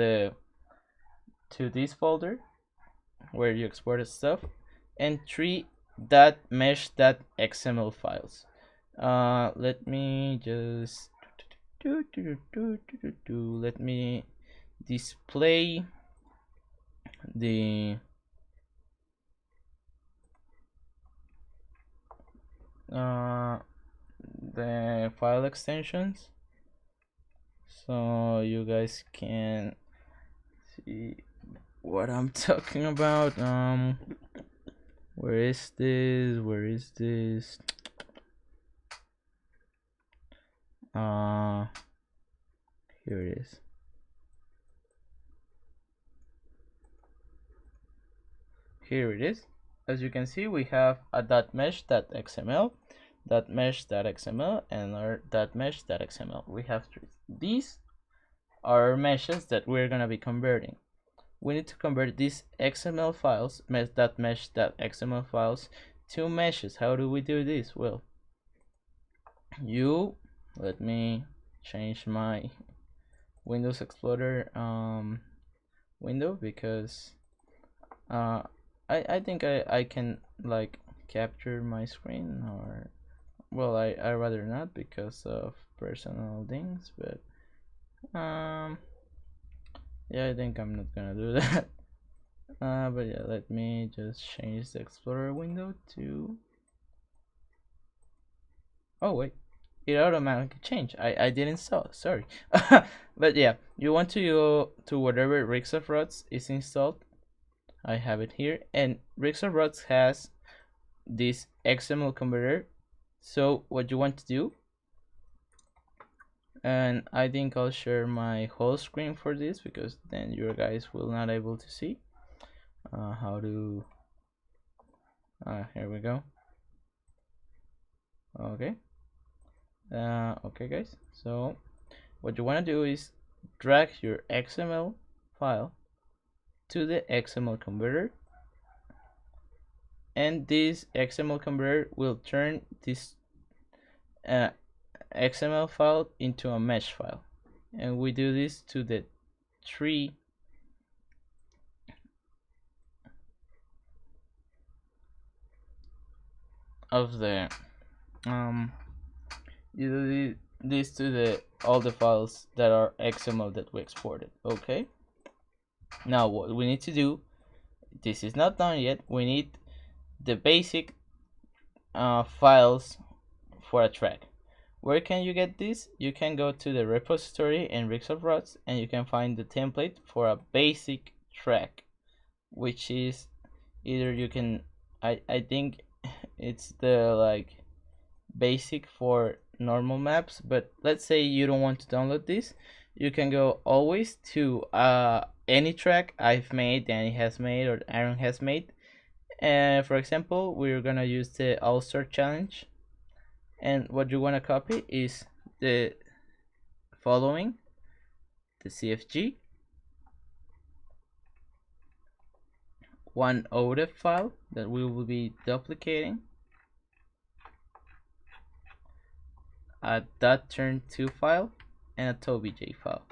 this folder where you exported stuff, and three .mesh.xml files. Let me just let me display the the file extensions so you guys can see what I'm talking about. Where is this? Where is this? Here it is. Here it is. As you can see, we have a .mesh.xml, .mesh.xml, and our .mesh.xml. We have three. These are meshes that we're gonna be converting. We need to convert these XML files, .mesh.xml files, to meshes. How do we do this? Well, let me change my Windows Explorer window because I think I can like capture my screen, or well, I rather not because of personal things, but yeah, I think I'm not gonna do that. But yeah, let me just change the Explorer window to, oh wait, it automatically changed. I didn't install it, sorry. But yeah, you want to go to whatever Rigs of Rods is installed. I have it here, and Rigs of Rods has this XML converter. So what you want to do, and I think I'll share my whole screen for this because then you guys will not able to see how to here we go. Okay, okay guys, so what you want to do is drag your XML file to the XML converter, and this XML converter will turn this XML file into a mesh file, and we do this to the tree of the you do this to the all the files that are XML that we exported. Okay, now what we need to do, this is not done yet, we need the basic files for a track. Where can you get this? You can go to the repository in Rigs of Rods and you can find the template for a basic track, which is either you can I think it's the like basic for normal maps, but let's say you don't want to download this, you can go always to any track I've made, Danny has made, or Aaron has made. And for example, we're gonna use the All-Star Challenge, and what you want to copy is the following: the CFG, one ODEF file that we will be duplicating, a .turn2 file, and a TobyJ file.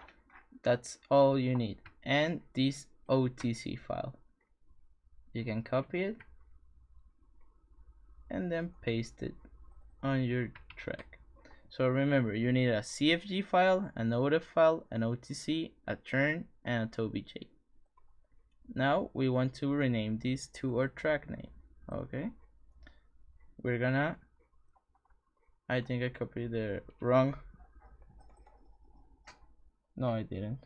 That's all you need. And this OTC file, you can copy it and then paste it on your track. So remember, you need a CFG file, an ODEF file, an OTC, a turn, and a TobyJ. Now we want to rename these to our track name. Okay, we're gonna, I think I copied the wrong, no I didn't.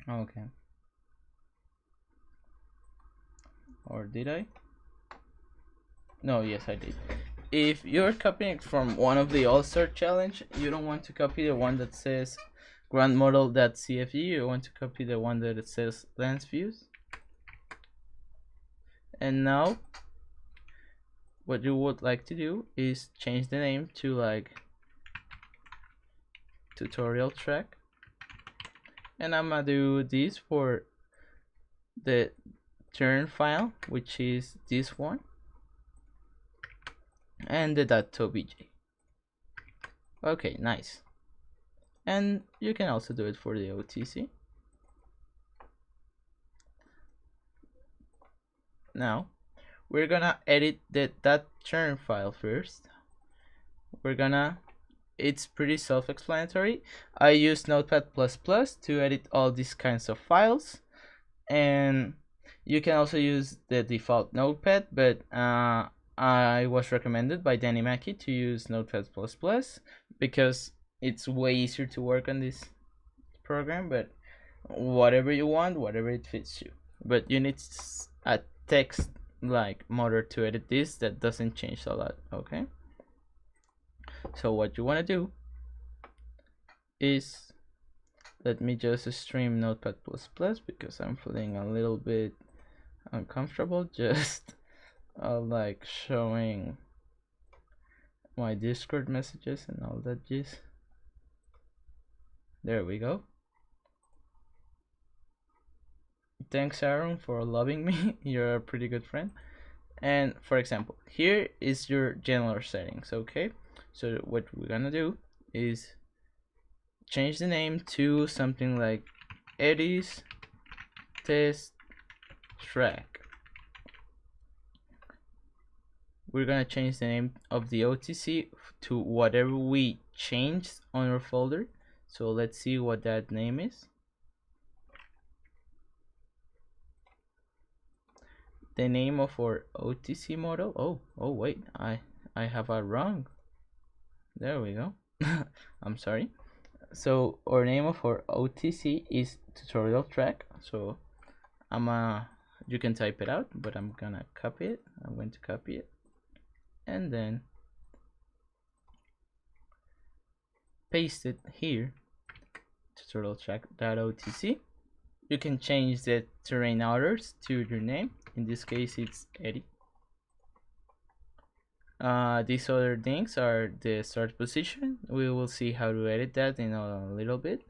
Okay, or did I? No, yes I did. If you're copying from one of the All-Star Challenge, you don't want to copy the one that says grandmodel.cfg, you want to copy the one that it says lens views. And now what you would like to do is change the name to like tutorial track, and I'm gonna do this for the turn file, which is this one, and the .tobj. Okay, nice. And you can also do it for the OTC. Now we're gonna edit the .turn file first. It's pretty self-explanatory. I use Notepad++ to edit all these kinds of files, and you can also use the default Notepad, but I was recommended by Danny Mackey to use Notepad++ because it's way easier to work on this program, but whatever you want, whatever it fits you. But you need a text like motor to edit this that doesn't change a lot, okay? So what you want to do is, let me just stream Notepad++ because I'm feeling a little bit uncomfortable just like showing my Discord messages and all that jizz. There we go. Thanks, Aaron, for loving me. You're a pretty good friend. And for example, here is your general settings, okay? So what we're gonna do is change the name to something like Eddie's Test Track. We're gonna change the name of the OTC to whatever we changed on our folder. So let's see what that name is. The name of our OTC model. Oh wait, I have a wrong. There we go. I'm sorry. So our name of our OTC is tutorial track. So you can type it out, but I'm gonna copy it. I'm going to copy it and then paste it here. Tutorial track.otc. You can change the terrain orders to your name. In this case, it's Eddie. These other things are the start position. We will see how to edit that in a little bit.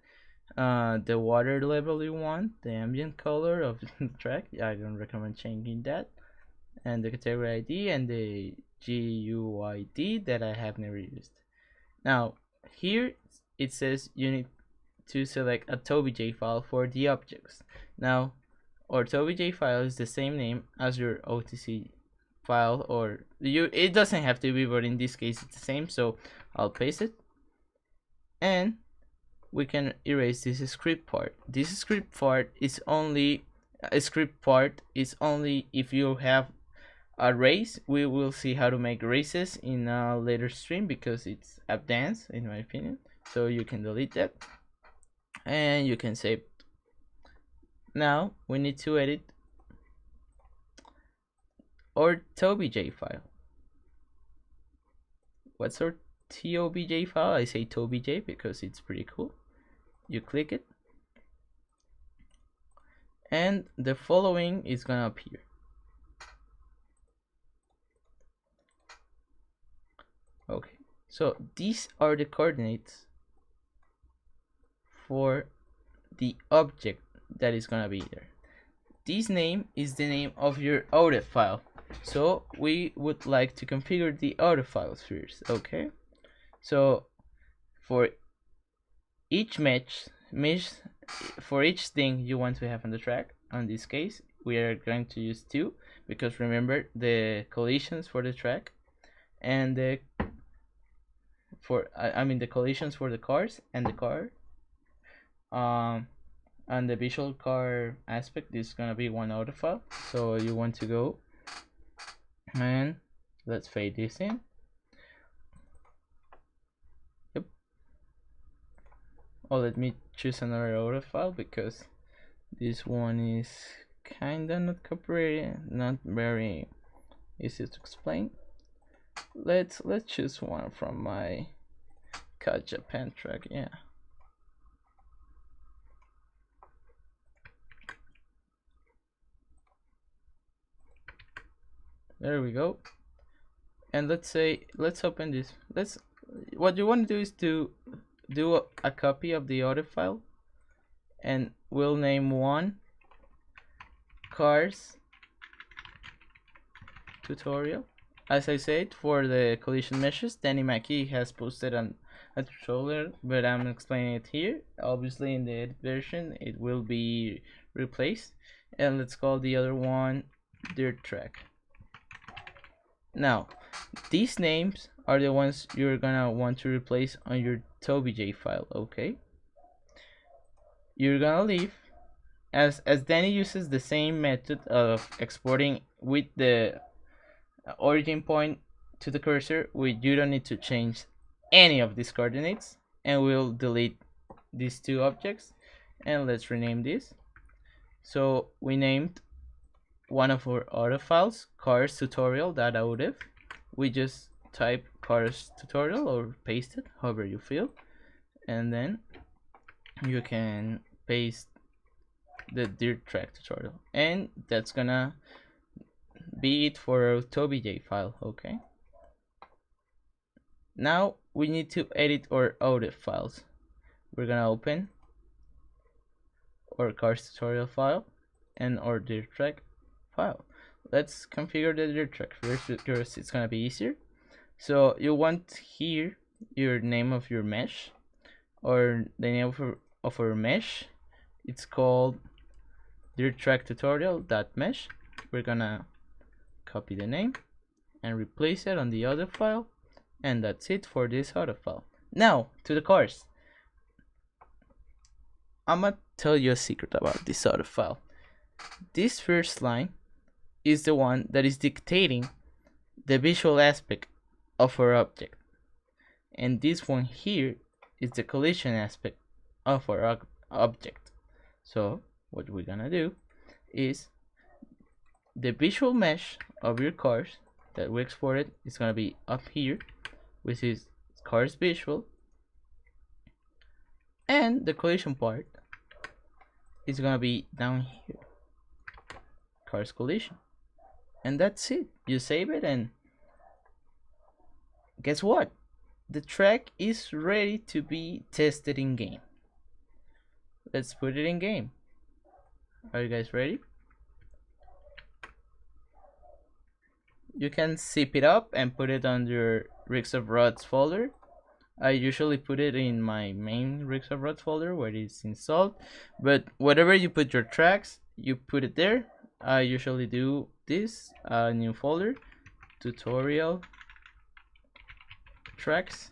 The water level you want, the ambient color of the track. I don't recommend changing that. And the category ID and the GUID that I have never used. Now, here it says you need to select a TobyJ file for the objects. Now, our TobyJ file is the same name as your OTC file, or it doesn't have to be, but in this case it's the same, so I'll paste it. And we can erase this script part. This script part is only if you have a race. We will see how to make races in a later stream because it's advanced in my opinion. So you can delete that and you can save it. Now we need to edit our TobyJ file. What's our TOBJ file? I say TobyJ because it's pretty cool. You click it and the following is gonna appear. Okay, so these are the coordinates for the object that is gonna be there. This name is the name of your auto file, so we would like to configure the auto files first. Okay, so for each mesh for each thing you want to have on the track, on this case we are going to use 2 because remember the collisions for the track and the collisions for the cars and the car and the visual car aspect is gonna be one auto file. So you want to go and let's fade this in. Yep. Oh, let me choose another auto file because this one is kinda not cooperating, not very easy to explain. Let's choose one from my CAD Japan track. Yeah. There we go. And let's open this. What you want to do is to do a copy of the auto file, and we'll name one cars tutorial. As I said, for the collision meshes, Danny Mackey has posted a tutorial, but I'm explaining it here. Obviously in the edit version it will be replaced, and let's call the other one dirt track. Now these names are the ones you're gonna want to replace on your TobyJ file. Okay, you're gonna leave as Danny uses the same method of exporting with the origin point to the cursor, you don't need to change any of these coordinates, and we'll delete these two objects. And let's rename this. So we named one of our auto files cars tutorial.odf. We just type cars tutorial or paste it however you feel, and then you can paste the dirt track tutorial, and that's gonna be it for our TobyJ file. Okay, now we need to edit our ODF files. We're gonna open our cars tutorial file and our dirt track file. Let's configure the dirt track first because it's gonna be easier. So you want here your name of your mesh, or the name of our mesh. It's called dirt track tutorial.mesh. We're gonna copy the name and replace it on the other file, and that's it for this other file. Now to the cars. I'm gonna tell you a secret about this other file. This first line is the one that is dictating the visual aspect of our object, and this one here is the collision aspect of our object. So what we're gonna do is the visual mesh of your cars that we exported is gonna be up here, which is cars visual, and the collision part is gonna be down here, cars collision. And that's it. You save it, and guess what? The track is ready to be tested in game. Let's put it in game. Are you guys ready? You can zip it up and put it on your Rigs of Rods folder. I usually put it in my main Rigs of Rods folder where it's installed, but whatever you put your tracks, you put it there. I usually do this new folder, tutorial tracks,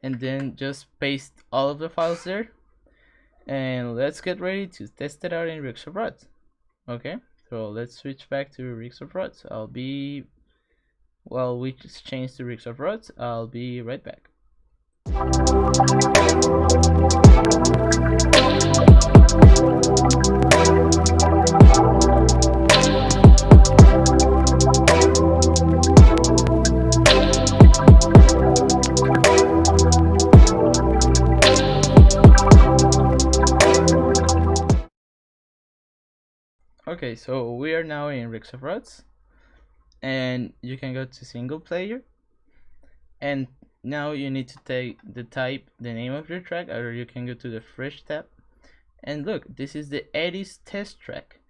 and then just paste all of the files there, and let's get ready to test it out in Rigs of Rods. Okay, so let's switch back to Rigs of Rods. While we just change to Rigs of Rods, I'll be right back. Okay, so we are now in Rigs of Rods, and you can go to single player, and now you need to type the name of your track, or you can go to the fresh tab, and look, this is the Eddie's test track.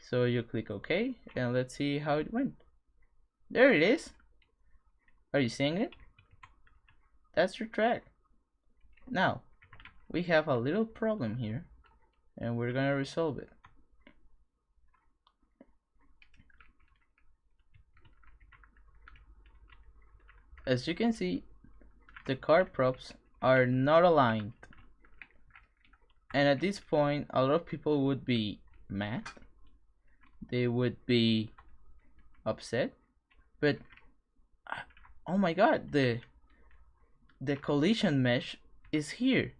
So you click OK, and let's see how it went. There it is. Are you seeing it? That's your track. Now we have a little problem here, and we're gonna resolve it. As you can see, the car props are not aligned, and at this point a lot of people would be mad, they would be upset, but oh my god, the collision mesh is here.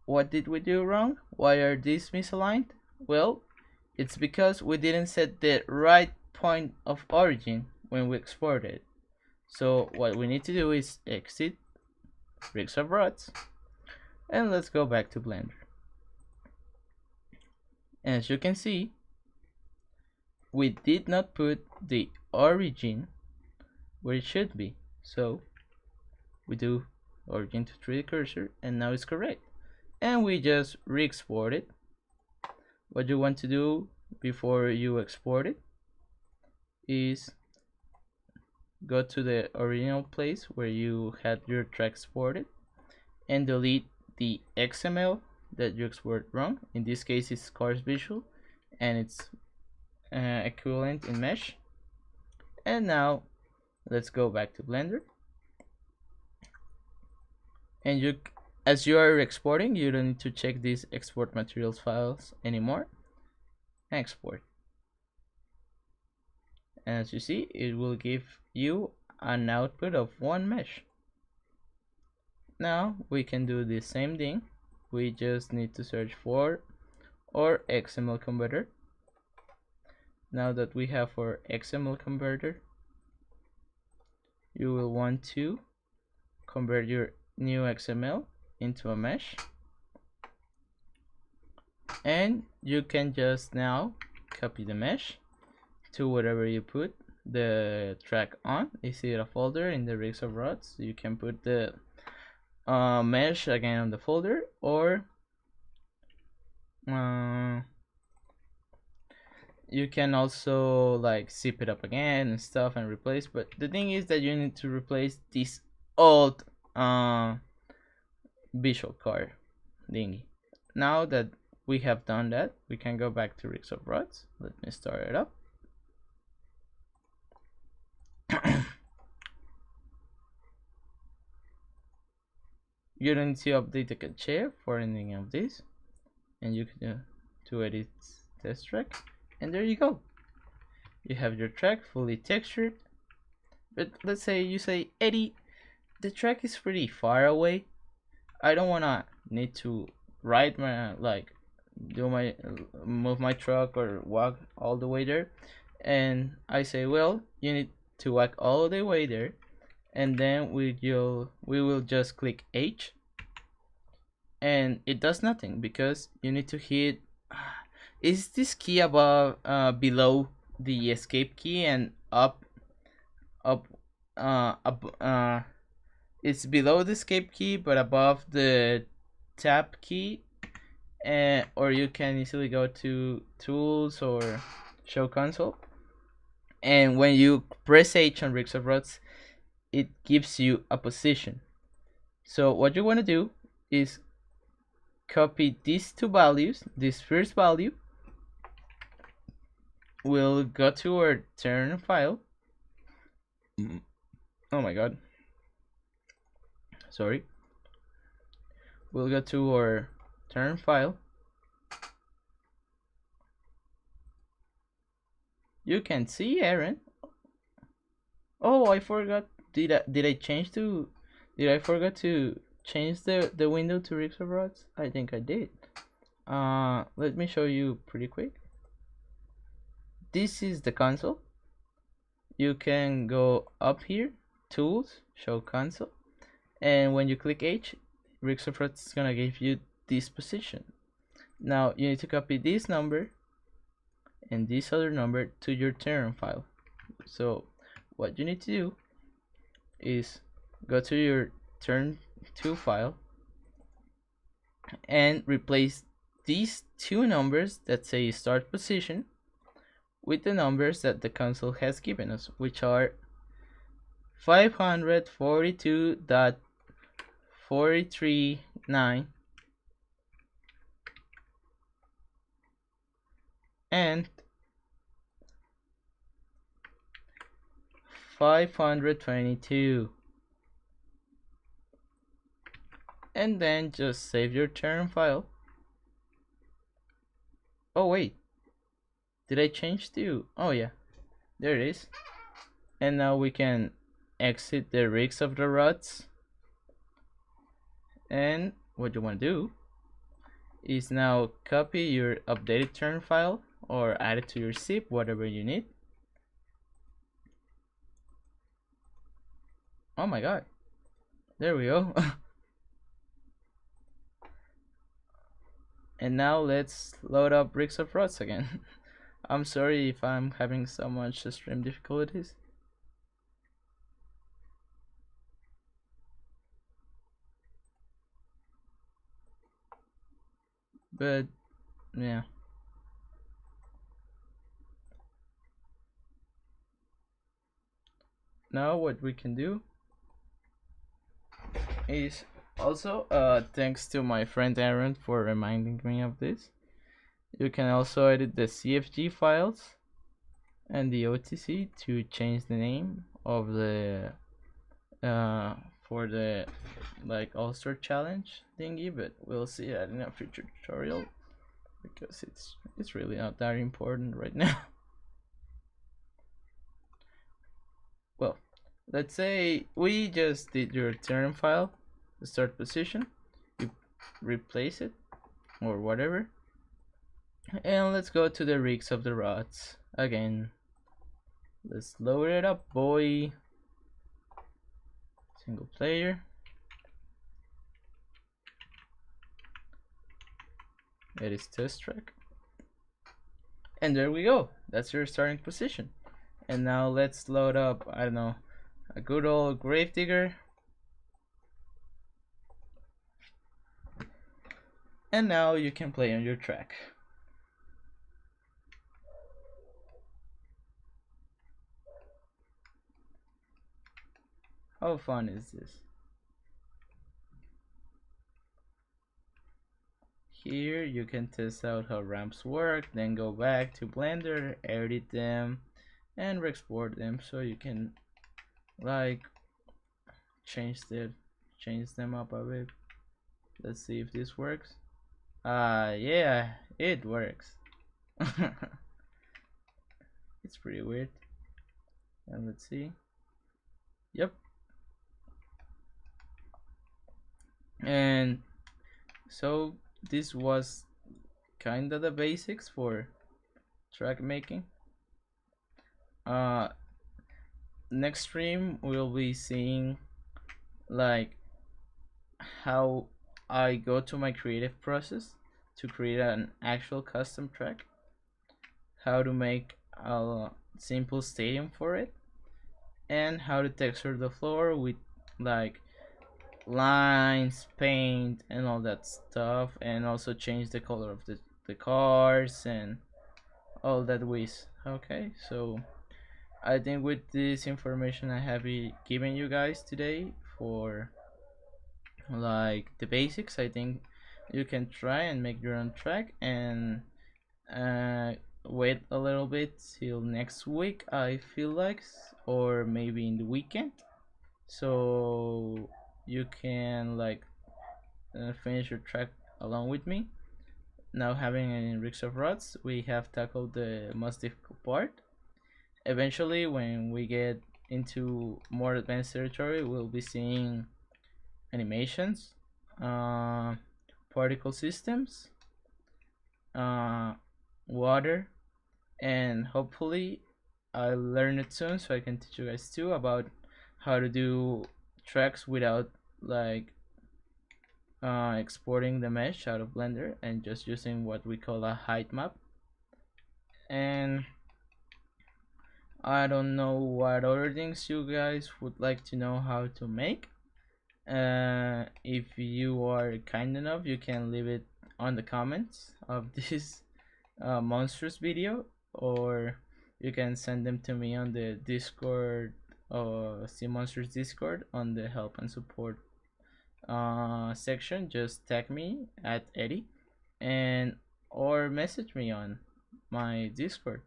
What did we do wrong? Why are these misaligned? Well, it's because we didn't set the right point of origin when we exported. So what we need to do is exit Rigs of Rods, and let's go back to Blender. As you can see, we did not put the origin where it should be. So we do origin to 3D cursor, and now it's correct. And we just re-export it. What you want to do before you export it is go to the original place where you had your track exported and delete the XML that you exported wrong. In this case, it's cars visual, and it's equivalent in mesh. And now let's go back to Blender, and as you are exporting, you don't need to check these export materials files anymore. Export. and as you see, it will give you an output of one mesh. Now we can do the same thing. We just need to search for our XML converter. Now that we have our XML converter, you will want to convert your new XML into a mesh, and you can just now copy the mesh to whatever you put the track on. Is it a folder in the Rigs of Rods? You can put the mesh again on the folder, or you can also like zip it up again and stuff and replace. But the thing is that you need to replace this old visual card thingy. Now that we have done that, we can go back to Rigs of Rods. Let me start it up. You don't need to update the cache for any of this, and you can to edit test track, and there you go. You have your track fully textured. But let's say you say, Eddie, the track is pretty far away. I don't wanna need to ride my move my truck or walk all the way there. And I say, well, you need to walk all the way there, and then we will just click H, and it does nothing because you need to hit is this key above below the escape key and up it's below the escape key but above the tab key, or you can easily go to tools or show console, and when you press H on Rigs of Rods, it gives you a position. So what you want to do is copy these two values. This first value will go to our turn file. Oh my god, sorry. We'll go to our turn file. You can see Aaron. Oh, I forgot. Did I change to? Did I forget to change the window to Rigs of Rods? I think I did. Let me show you pretty quick. This is the console. You can go up here, tools, show console, and when you click H, Rigs of Rods is gonna give you this position. Now you need to copy this number and this other number to your turn file. So what you need to do is go to your turn2 file and replace these two numbers that say start position with the numbers that the console has given us, which are 542.439 and 522, and then just save your turn file. Oh wait, did I change to? Oh yeah, there it is. And now we can exit the Rigs of the Rods, and what you want to do is now copy your updated turn file or add it to your zip, whatever you need. Oh my god, there we go. And now let's load up Rigs of Rods again. I'm sorry if I'm having so much stream difficulties. But yeah. Now what we can do is also, thanks to my friend Aaron for reminding me of this, you can also edit the CFG files and the OTC to change the name of the for the like All-Star Challenge thingy, but we'll see that in a future tutorial because it's really not that important right now. let's say we just did your turn file, the start position, you replace it or whatever, and let's go to the rigs of the rods again. Let's load it up, boy. Single player. It is test track. And there we go. That's your starting position. And now let's load up, I don't know, a good old Gravedigger. And now you can play on your track. How fun is this? Here you can test out how ramps work, then go back to Blender, edit them, and re-export them so you can like change them up a bit. Let's see if this works. Yeah, it works. It's pretty weird. And let's see. Yep. And so this was kind of the basics for track making. Next stream we'll be seeing like how I go to my creative process to create an actual custom track, how to make a simple stadium for it, and how to texture the floor with like lines, paint, and all that stuff, and also change the color of the cars and all that whiz. Okay, so I think with this information I have given you guys today for like the basics, I think you can try and make your own track and wait a little bit till next week, I feel like, or maybe in the weekend, so you can like finish your track along with me. Now, having an rigs of rods, we have tackled the most difficult part. Eventually, when we get into more advanced territory, we'll be seeing animations, particle systems, water, and hopefully I'll learn it soon so I can teach you guys too about how to do tracks without like exporting the mesh out of Blender and just using what we call a height map. And I don't know what other things you guys would like to know how to make. If you are kind enough, you can leave it on the comments of this monsters video, or you can send them to me on the Discord, Sea Monsters Discord, on the help and support section. Just tag me at Eddie, and or message me on my Discord.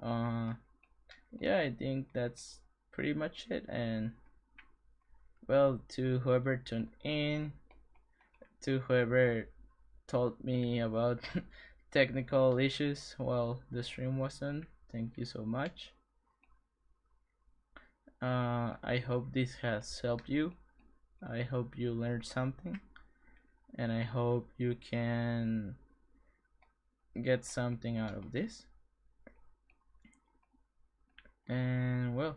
Yeah, I think that's pretty much it. And well, to whoever tuned in, to whoever told me about technical issues while the stream wasn't, thank you so much. I hope this has helped you. I hope you learned something, and I hope you can get something out of this. And well,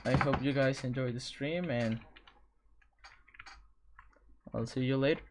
I hope you guys enjoyed the stream, and I'll see you later.